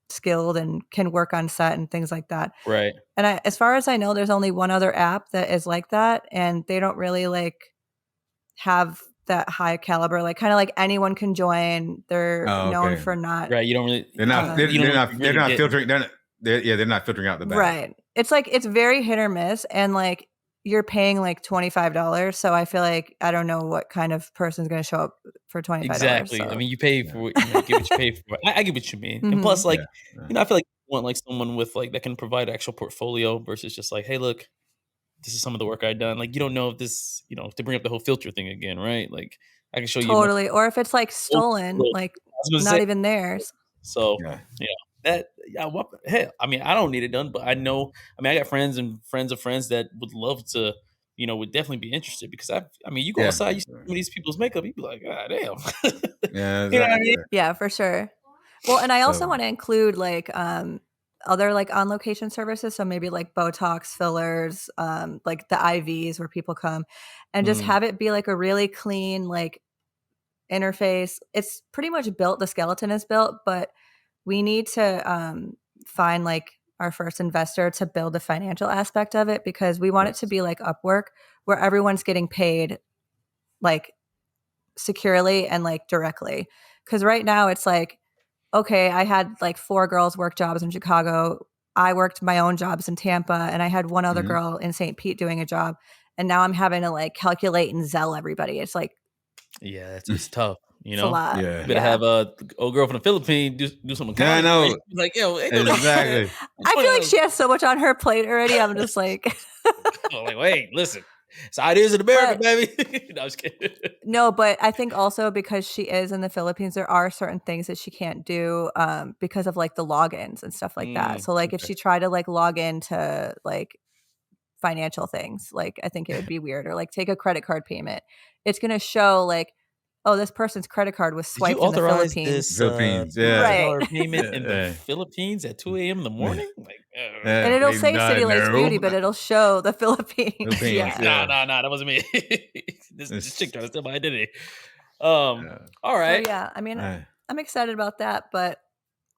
skilled and can work on set and things like that. Right. And as far as I know, there's only one other app that is like that, and they don't really like have that high caliber, like kind of like anyone can join. They're known for not right. You don't really. They're not filtering. They're not filtering out the back. Right. It's like it's very hit or miss, and like you're paying like $25. So I feel like I don't know what kind of person's going to show up for $25. Exactly. So. I mean, you pay for what you get what you pay for. I get what you mean. And plus, like you know, I feel like you want like someone with like that can provide actual portfolio versus just like, hey, look, this is some of the work I've done. Like, you don't know if this, you know, to bring up the whole filter thing again, right? Like, I can show you totally, or if it's like stolen, like not even theirs. So hey, I mean, I don't need it done, but I know. I mean, I got friends and friends of friends that would love to, you know, would definitely be interested because I mean, you go outside, you see some of these people's makeup, you'd be like, God damn. Yeah, you know what I mean? Yeah, for sure. Well, and I also want to include like other like on location services, so maybe like Botox fillers, like the IVs where people come, and just have it be like a really clean like interface. It's pretty much built. The skeleton is built, but we need to find like our first investor to build the financial aspect of it, because we want it to be like Upwork, where everyone's getting paid like securely and like directly. Because right now it's like, okay, I had like 4 girls work jobs in Chicago. I worked my own jobs in Tampa, and I had one other girl in St. Pete doing a job. And now I'm having to like calculate and Zelle everybody. It's like, yeah, it's tough. You know, it's a lot. Yeah. You better have a old girl from the Philippines do something. I know. Like, yo, exactly. I feel like she has so much on her plate already. I'm just like, like, wait, listen. It's how it is in America, baby. No, I was kidding. No, but I think also because she is in the Philippines, there are certain things that she can't do because of like the logins and stuff like that. So like if she tried to like log into like financial things, like I think it would be weird, or like take a credit card payment. It's going to show like, oh, this person's credit card was swiped in the Philippines. Philippines, right? Payment in the Philippines at 2 a.m. in the morning, like, and it'll say City Lights Beauty, but it'll show the Philippines. Yeah. No, that wasn't me. this chick trying to steal my identity. All right. So, yeah, I mean, I'm excited about that, but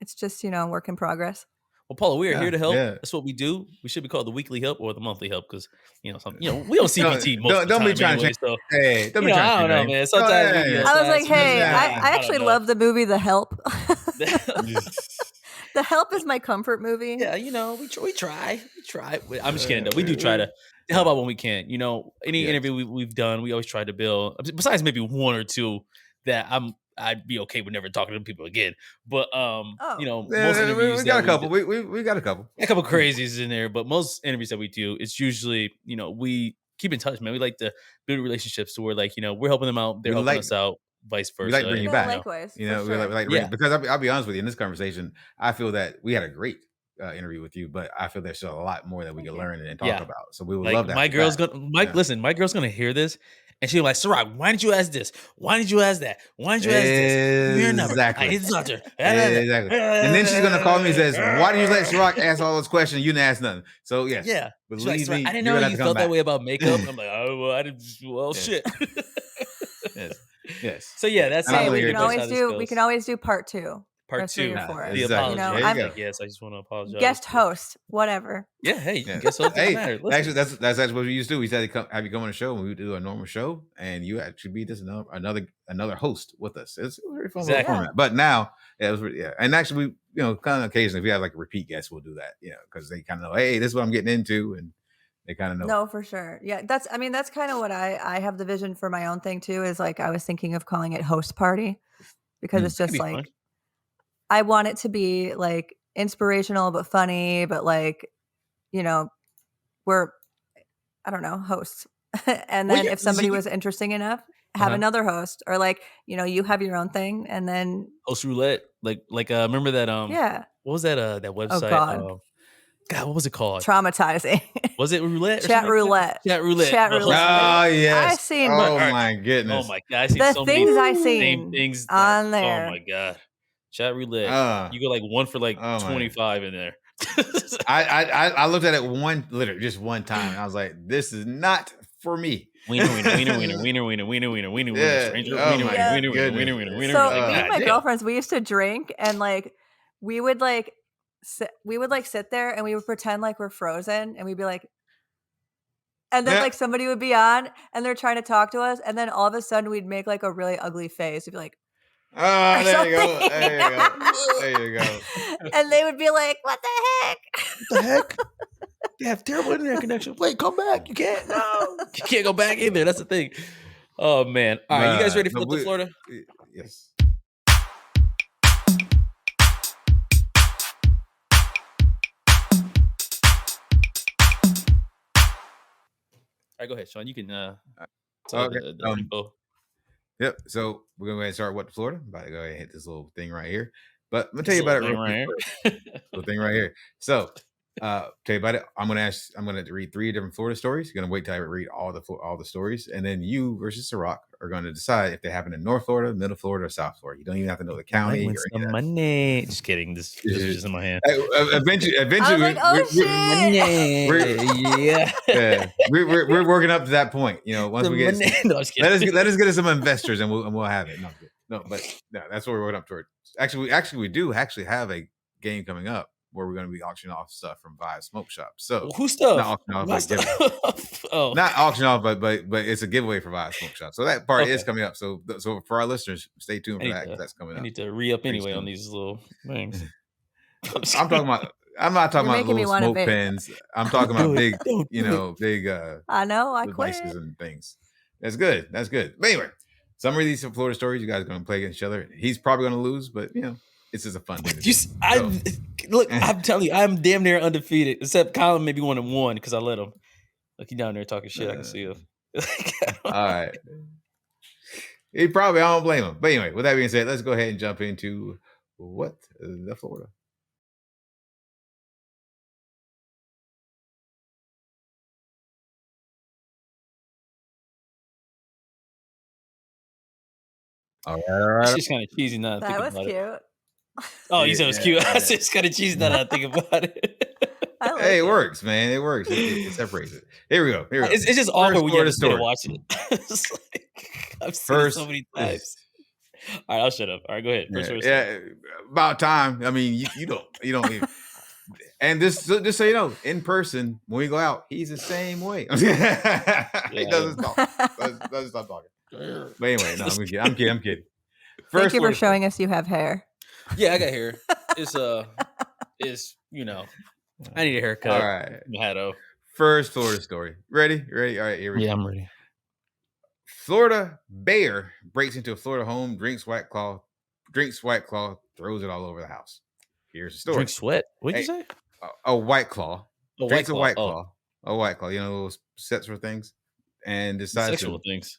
it's just work in progress. Well, Paula, we are here to help. That's what we do. We should be called the weekly help or the monthly help because we don't CPT most of the time. Don't be trying to change. So, hey, don't be trying to. I don't know, man. Sometimes I was like, hey, I actually love the movie The Help. The Help is my comfort movie. Yeah, we try. I'm just kidding. Though. We do try to help out when we can. Any interview we've done, we always try to build. Besides maybe one or two that I'd be okay with never talking to people again. But most interviews we got a couple. We got a couple. A couple crazies in there, but most interviews that we do, it's usually we keep in touch, man. We like to build relationships to where we're helping them out, they're helping us out, vice versa. We like bringing you back. Likewise, we like because I'll be honest with you. In this conversation, I feel that we had a great interview with you, but I feel there's still a lot more that we can learn and talk about. So we would love that. My girl's gonna hear this. And she was like, Ciroc, why didn't you ask this? Why didn't you ask that? Why didn't you ask this? Your number. Exactly. I need to talk to her. Exactly. And then she's gonna call me and says, why did you let Ciroc ask all those questions? You didn't ask nothing. So yes. Yeah. Believe me, I didn't know you felt that way about makeup. I'm like, oh, well, I didn't. Well, shit. Yes. So yeah, that's how we can always do part 2. Part 2. Exactly. Yes, I just want to apologize. Guest host, whatever. Yeah, hey, guest host doesn't matter. Actually, that's actually what we used to do. We said have you come on the show, and we would do a normal show, and you actually be just another host with us. It's a very fun format. But now, and actually, we kind of occasionally if we have like a repeat guest, we'll do that, because they kind of know, hey, this is what I'm getting into, and they kind of know. No, for sure. Yeah, that's kind of what I have the vision for my own thing too. Is like I was thinking of calling it Host Party because it's just like. Fun. I want it to be like inspirational but funny, but like, we're, I don't know, hosts. And then if somebody was interesting enough, have another host, or like, you have your own thing, and then host roulette. Like remember that what was that that website? Oh God, what was it called? Traumatizing. Was it roulette? Chat roulette. Chat roulette. Oh yes. I've seen. Oh my goodness. Oh my god. I seen the so things many I've seen things on there. Oh my god. Chat roulette. You go like one for like 25 in there. I looked at it literally just one time, and I was like, "This is not for me." Wiener, stranger, wiener, wiener. So me and my girlfriends, we used to drink, and like we would sit there, and we would pretend like we're frozen, and we'd be like, and then like somebody would be on, and they're trying to talk to us, and then all of a sudden we'd make like a really ugly face. We'd be like. Oh, there you go. There you go. And they would be like, what the heck? What the heck? They have terrible internet connection. Wait, come back. You can't. No. You can't go back in there. That's the thing. Oh, man. All right. You guys ready for Flip to Florida? Yes. All right, go ahead, Sean. You can okay. the info. Yep. So we're going to start with Florida. I'm about to go ahead and hit this little thing right here. But I'm going to tell you about it real quick. Little thing right here. So tell you about it. I'm going to read 3 different Florida stories. You're going to wait till I read all the stories. And then you versus Ciroc are going to decide if they happen in North Florida, Middle Florida, or South Florida. You don't even have to know the county. Or money. Just kidding. This is just in my hand. Eventually, I was like, we're working up to that point. Once we get let us get some investors, and we'll have it. No, that's what we're working up toward. Actually, we do actually have a game coming up where we're going to be auctioning off stuff from Vive Smoke Shop. So who's stuff? Not auction off, not auction off, but it's a giveaway for Vive Smoke Shop. So that part is coming up. So for our listeners, stay tuned for that. That's coming up. I need to re-up anyway on these little things. I'm not talking about little smoke pens. I'm talking about big, big. I know. I quit. Devices and things. That's good. But anyway, Some of these Florida stories, you guys are going to play against each other. He's probably going to lose, but it's just a fun thing to do. Look, I'm telling you, I'm damn near undefeated, except Colin maybe 1-1 because I let him. Look, he down there talking shit. I can see him. All right. I don't blame him. But anyway, with that being said, let's go ahead and jump into what the Florida. All right. It's just kind of cheesy now. That was cute. Oh, you said it was cute. I said it's kind of cheesy now that I think about it. Hey, it works, man. It works. It separates it. Here we go. It's just awkward when you have to watch it. It's like, I've seen it so many times. All right, I'll shut up. All right, go ahead. About time. I mean, you don't even. And just so you know, in person, when we go out, he's the same way. He doesn't stop. Doesn't stop talking. But anyway, no, I'm kidding. Thank you for showing us you have hair. Yeah, I got hair. It's I need a haircut. All right. Hatto. First Florida story. Ready? All right, here we go. Yeah, I'm ready. Florida bear breaks into a Florida home, drinks White Claw, throws it all over the house. Here's the story. Drink sweat? What'd you say? A White Claw. Drinks a White Claw. A White Claw. You know those sets for things? And decides sexual things.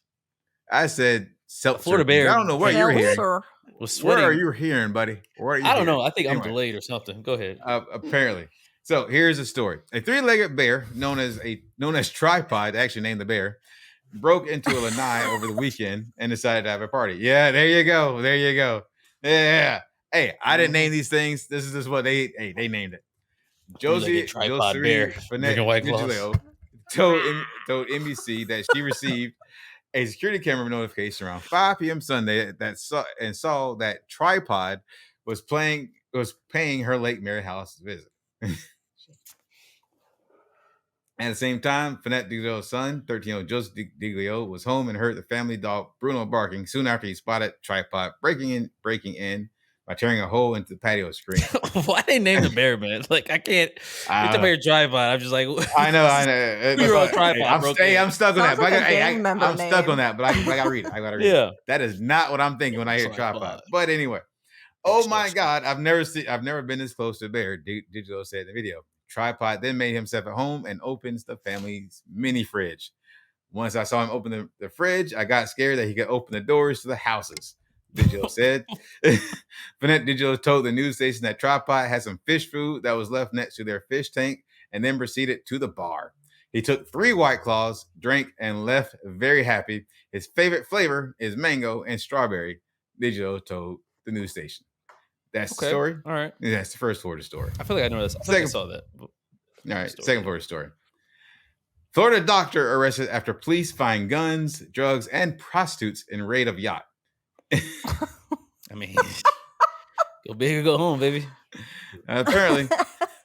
I said seltzer. Florida bear. I don't know what you're hearing. What are you hearing, buddy? I don't know. I think I'm delayed or something. Go ahead. Apparently. So here's the story. A three-legged bear, known as Tripod, actually named the bear, broke into a lanai over the weekend and decided to have a party. Yeah, there you go. Yeah. Hey, I didn't name these things. This is just what they named it. Josie Bear told NBC that she received a security camera notification around 5 p.m. Sunday that saw that Tripod was paying her Lake Mary house visit. At the same time, Finette Diglio's son, 13-year-old Joseph Diglio, was home and heard the family dog Bruno barking soon after he spotted Tripod breaking in by tearing a hole into the patio screen. Why they name the bear, man? Like, I can't get the bear Tripod. I'm just like, I know. Tripod. I'm stuck on that. But I'm stuck on that, but I gotta read it. Yeah. That is not what I'm thinking when I hear Tripod. But anyway, oh my God, I've never been this close to a bear. Diglio said in the video. Tripod then made himself at home and opens the family's mini fridge. Once I saw him open the fridge, I got scared that he could open the doors to the houses, Diglio said. Finette Diglio told the news station that Tripod had some fish food that was left next to their fish tank and then proceeded to the bar. He took 3 White Claws, drank, and left very happy. His favorite flavor is mango and strawberry, Diglio told the news station. That's the story. All right. Yeah, that's the first Florida story. I feel like I know this. I saw that. All right. Second Florida story. Florida doctor arrested after police find guns, drugs, and prostitutes in raid of yacht. I mean, go big or go home, baby. Apparently.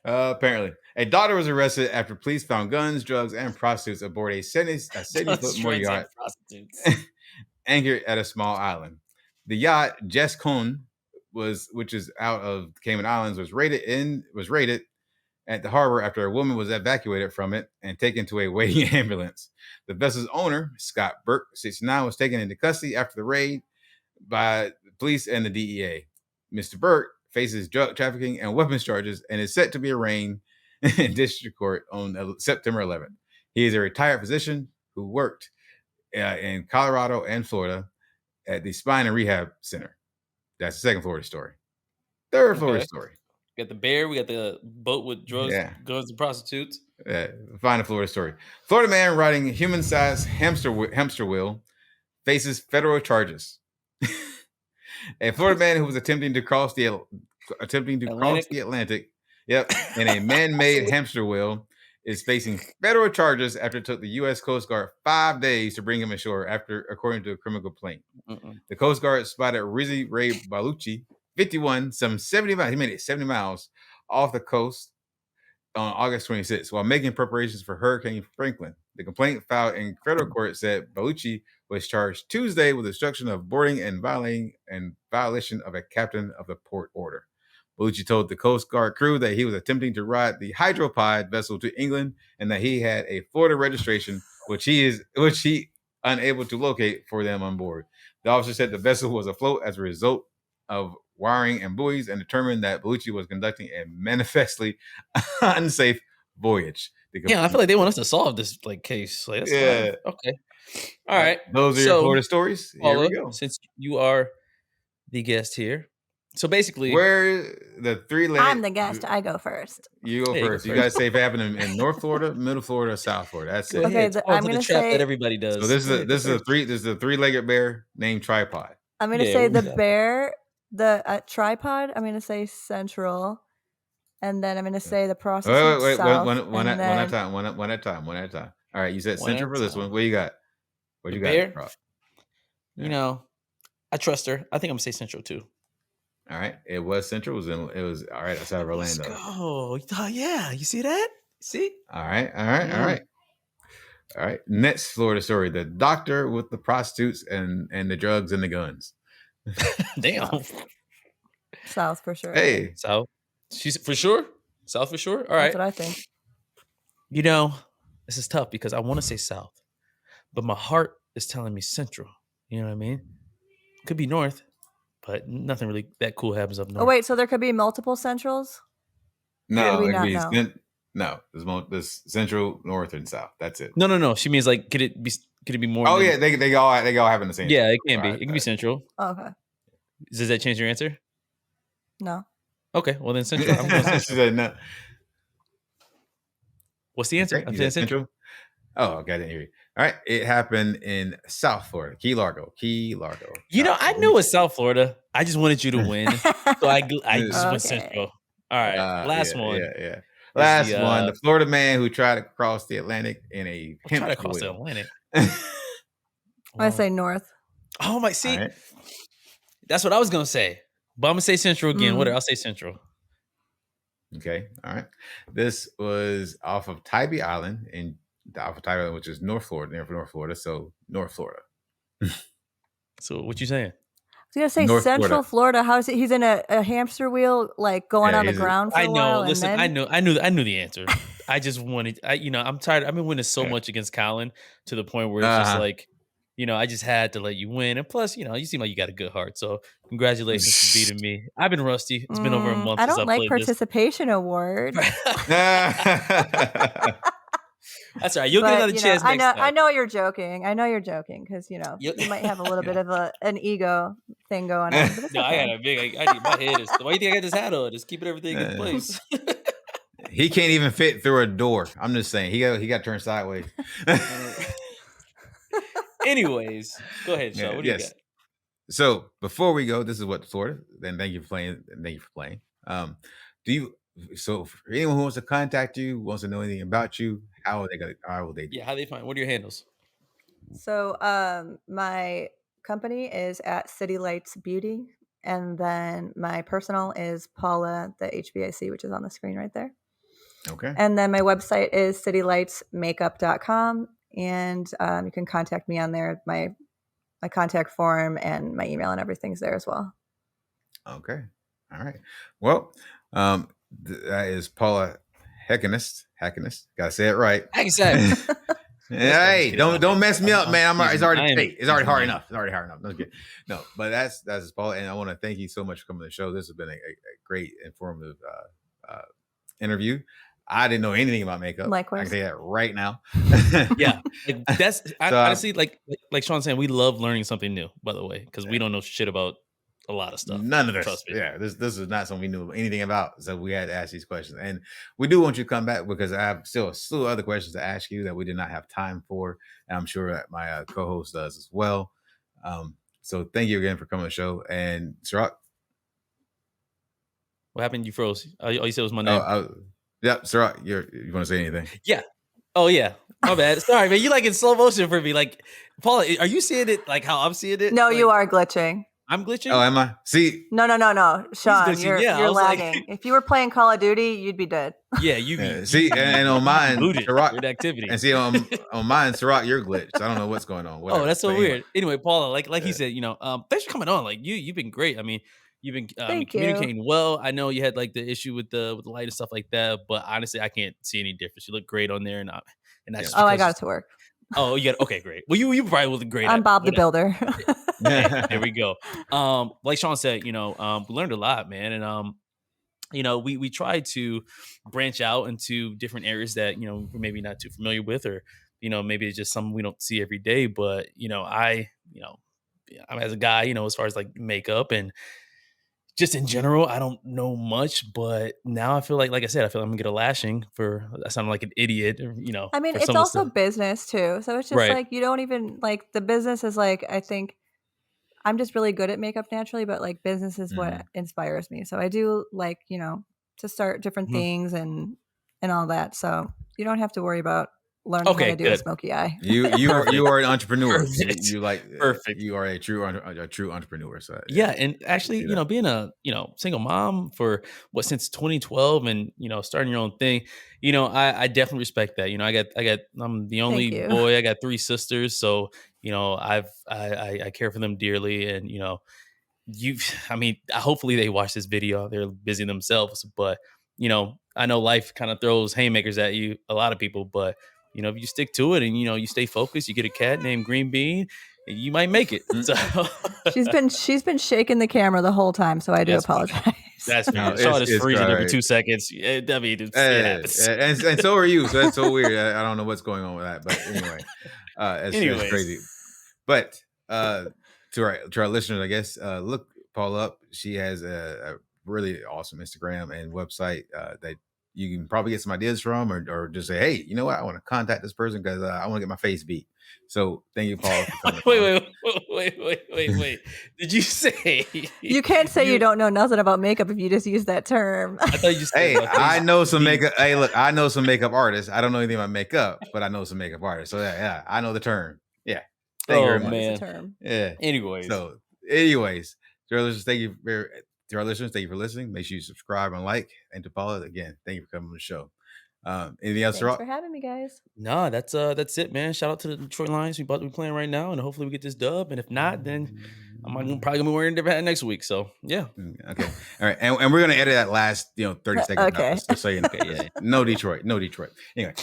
A daughter was arrested after police found guns, drugs, and prostitutes aboard a 70-foot motor yacht anchored at a small island. The yacht, Jess Cone, which is out of Cayman Islands, was raided at the harbor after a woman was evacuated from it and taken to a waiting ambulance. The vessel's owner, Scott Burke, 69, was taken into custody after the raid by police and the DEA. Mr. Burke faces drug trafficking and weapons charges and is set to be arraigned in district court on September 11th. He is a retired physician who worked in Colorado and Florida at the Spine and Rehab Center. That's the second Florida story. Third Florida story. We got the bear. We got the boat with drugs, guns, and prostitutes. Final Florida story. Florida man riding human-sized hamster wheel faces federal charges. A Florida man who was attempting to cross the Atlantic, in a man-made hamster wheel, is facing federal charges after it took the U.S. Coast Guard 5 days to bring him ashore, according to a criminal complaint. The Coast Guard spotted Rizzi Ray Balucci, 51, some 70 miles. He made it 70 miles off the coast on August 26th while making preparations for Hurricane Franklin. The complaint filed in federal court said Balucci was charged Tuesday with obstruction of boarding and violation of a captain of the port order. Balucci told the Coast Guard crew that he was attempting to ride the hydropod vessel to England and that he had a Florida registration, which he unable to locate for them on board. The officer said the vessel was afloat as a result of wiring and buoys, and determined that Bellucci was conducting a manifestly unsafe voyage. Yeah, I feel like they want us to solve this case. Like, that's okay. All right. Those are your Florida stories. Paula, here we go. Since you are the guest here, so basically, where the 3 legs. I'm the guest. I go first. You go first. You guys say if it happened in North Florida, Middle Florida, South Florida. That's it. Okay, I'm going to say that everybody does. So this is a 3-legged bear named Tripod. I'm going to say the bear, the tripod. I'm going to say Central, and then I'm going to say the prostitute wait, South. One at a time. All right, you said Central for this one. What you got? What you got? Bear? You know, I trust her. I think I'm going to say Central too. All right, it was Central. It was all right outside of Orlando. Let's go. Oh, yeah, you see that? See? All right. Next Florida story: the doctor with the prostitutes and the drugs and the guns. Damn. South for sure. Hey, South. She's for sure. South for sure. All right. That's what I think. You know, this is tough because I want to say South, but my heart is telling me Central. You know what I mean? Could be North. But nothing really that cool happens up north. Oh, wait. So there could be multiple Centrals? No, there's Central, North, and South. That's it. No. She means could it be more? Oh, yeah. They all having the same. Yeah, it can be. It can be Central. Oh, okay. Does that change your answer? No. Okay. Well, then Central. I'm going Central. She said no. What's the answer? Okay, I'm saying Central. Oh, okay. I didn't hear you. All right. It happened in South Florida, Key Largo. You know, I knew it was South Florida. I just wanted you to win. So I just went Central. All right. Last one. Yeah. Last one. The Florida man who tried to cross the Atlantic in a hemp wheel. Cross the Atlantic. I say North. Oh, my. See, that's what I was going to say. But I'm going to say Central again. Whatever. I'll say Central. Okay. All right. This was off of Tybee Island which is North Florida, near North Florida. So North Florida. So what you saying? I was gonna say North Central Florida. How is it? He's in a hamster wheel, going on the ground for a while. Listen, I knew the answer. I just wanted. I'm tired. I've been winning so much against Colin to the point where it's just I just had to let you win. And plus, you seem like you got a good heart. So congratulations for beating me. I've been rusty. It's been over a month. I don't like participation award. That's all right. You'll get another chance next time. I know you're joking. Because you might have a little bit of an ego thing going on. But I got a big. My head is. Why do you think I got this hat on? Just keeping everything in place. He can't even fit through a door. I'm just saying. He got turned sideways. Anyways, go ahead, Sean. What do you got? So before we go, this is what Florida. Then thank you for playing. So for anyone who wants to contact you, wants to know anything about you, how will they do? Yeah, how they find? What are your handles? So my company is at City Lights Beauty, and then my personal is Paula, the HBIC, which is on the screen right there. Okay. And then my website is citylightsmakeup.com, and you can contact me on there. My contact form and my email and everything's there as well. Okay. All right. Well, that is Paula Heckenast. Gotta say it right. Exactly. Hey, don't mess me up, man. It's already hard enough. That's good. No, but that's Paula, and I want to thank you so much for coming to the show. This has been a great, informative interview. I didn't know anything about makeup. Likewise. I can say that right now. Yeah, honestly, like Sean's saying, we love learning something new. By the way, because we don't know shit about a lot of stuff. None of this. Trust me. Yeah, this is not something we knew anything about. So we had to ask these questions, and we do want you to come back because I have still a slew of other questions to ask you that we did not have time for, and I'm sure that my co-host does as well. So thank you again for coming to the show. And Sirach, what happened? You froze. All you said was my name. Yep, Sirach, you want to say anything? Yeah. Oh yeah. My bad. Sorry, man. You in slow motion for me. Like, Paula, are you seeing it like how I'm seeing it? No, you are glitching. I'm glitching? Oh, am I? See? No. Sean, you're lagging. If you were playing Call of Duty, you'd be dead. Yeah, you'd be. See, and on mine, Sirach, activity. And see, on mine, Sirach, you're glitched. I don't know what's going on. Whatever. Oh, that's so weird. Anyway, Paula, like he said, thanks for coming on. Like, you've been great. I mean, you've been communicating well. I know you had like the issue with the light and stuff like that, but honestly, I can't see any difference. You look great on there, and that's I got it to work. Oh, you got okay, great. Well, you probably was great. I'm Bob the Builder. Hey, there we go. Like Sean said, we learned a lot, man, and we try to branch out into different areas that we're maybe not too familiar with, or maybe it's just something we don't see every day. But I'm as a guy, as far as like makeup and just in general, I don't know much, but now I feel like I said, I feel like I'm gonna get a lashing for I sound like an idiot, or, I mean, it's also business too. So it's just Right. like, you don't even like the business is like, I think I'm just really good at makeup naturally, but like business is what inspires me. So I do like, to start different things and all that. So you don't have to worry about learning how to do a smoky eye. You are an entrepreneur. Perfect. You like Perfect. You are a true entrepreneur. So yeah, and actually, being a single mom for since 2012, and starting your own thing, I definitely respect that. I'm the only boy. I got 3 sisters, so I care for them dearly, and hopefully they watch this video. They're busy themselves, but I know life kind of throws haymakers at you, a lot of people, but if you stick to it and you stay focused, you get a cat named Green Bean, you might make it. So she's been shaking the camera the whole time, so I do apologize. That's fair. Saw this freezing every 2 seconds. It happens. And so are you. So that's so weird. I don't know what's going on with that, but anyway, it's crazy. But to our listeners, I guess, look Paula up. She has a really awesome Instagram and website that you can probably get some ideas from, or just say, hey, you know what? I want to contact this person because I want to get my face beat. So thank you, Paula. Wait. Did you say you can't say you don't know nothing about makeup if you just use that term? I thought you said, hey, I know some makeup. Hey, look, I know some makeup artists. I don't know anything about makeup, but I know some makeup artists. So yeah, I know the term. Yeah. Thank you very much. Man. Term. Yeah. Anyways, to our listeners, thank you for listening. Make sure you subscribe and like. And to Paula, again, thank you for coming on the show. Anything else? Thanks for having me, guys. No, that's it, man. Shout out to the Detroit Lions. We about to be playing right now, and hopefully we get this dub. And if not, then I'm probably gonna be wearing their hat next week. So yeah. Okay. All right. And we're gonna edit that last 30 seconds. Okay. Just so you know. Yeah. No Detroit. Anyway.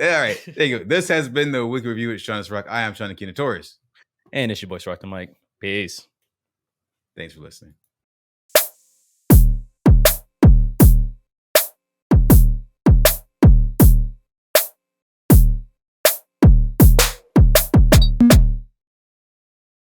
All right. There you go. This has been the Weekly Review with Sean Rock. I am Sean Keenan Torres. And it's your boy Rock the Mic. Peace. Thanks for listening.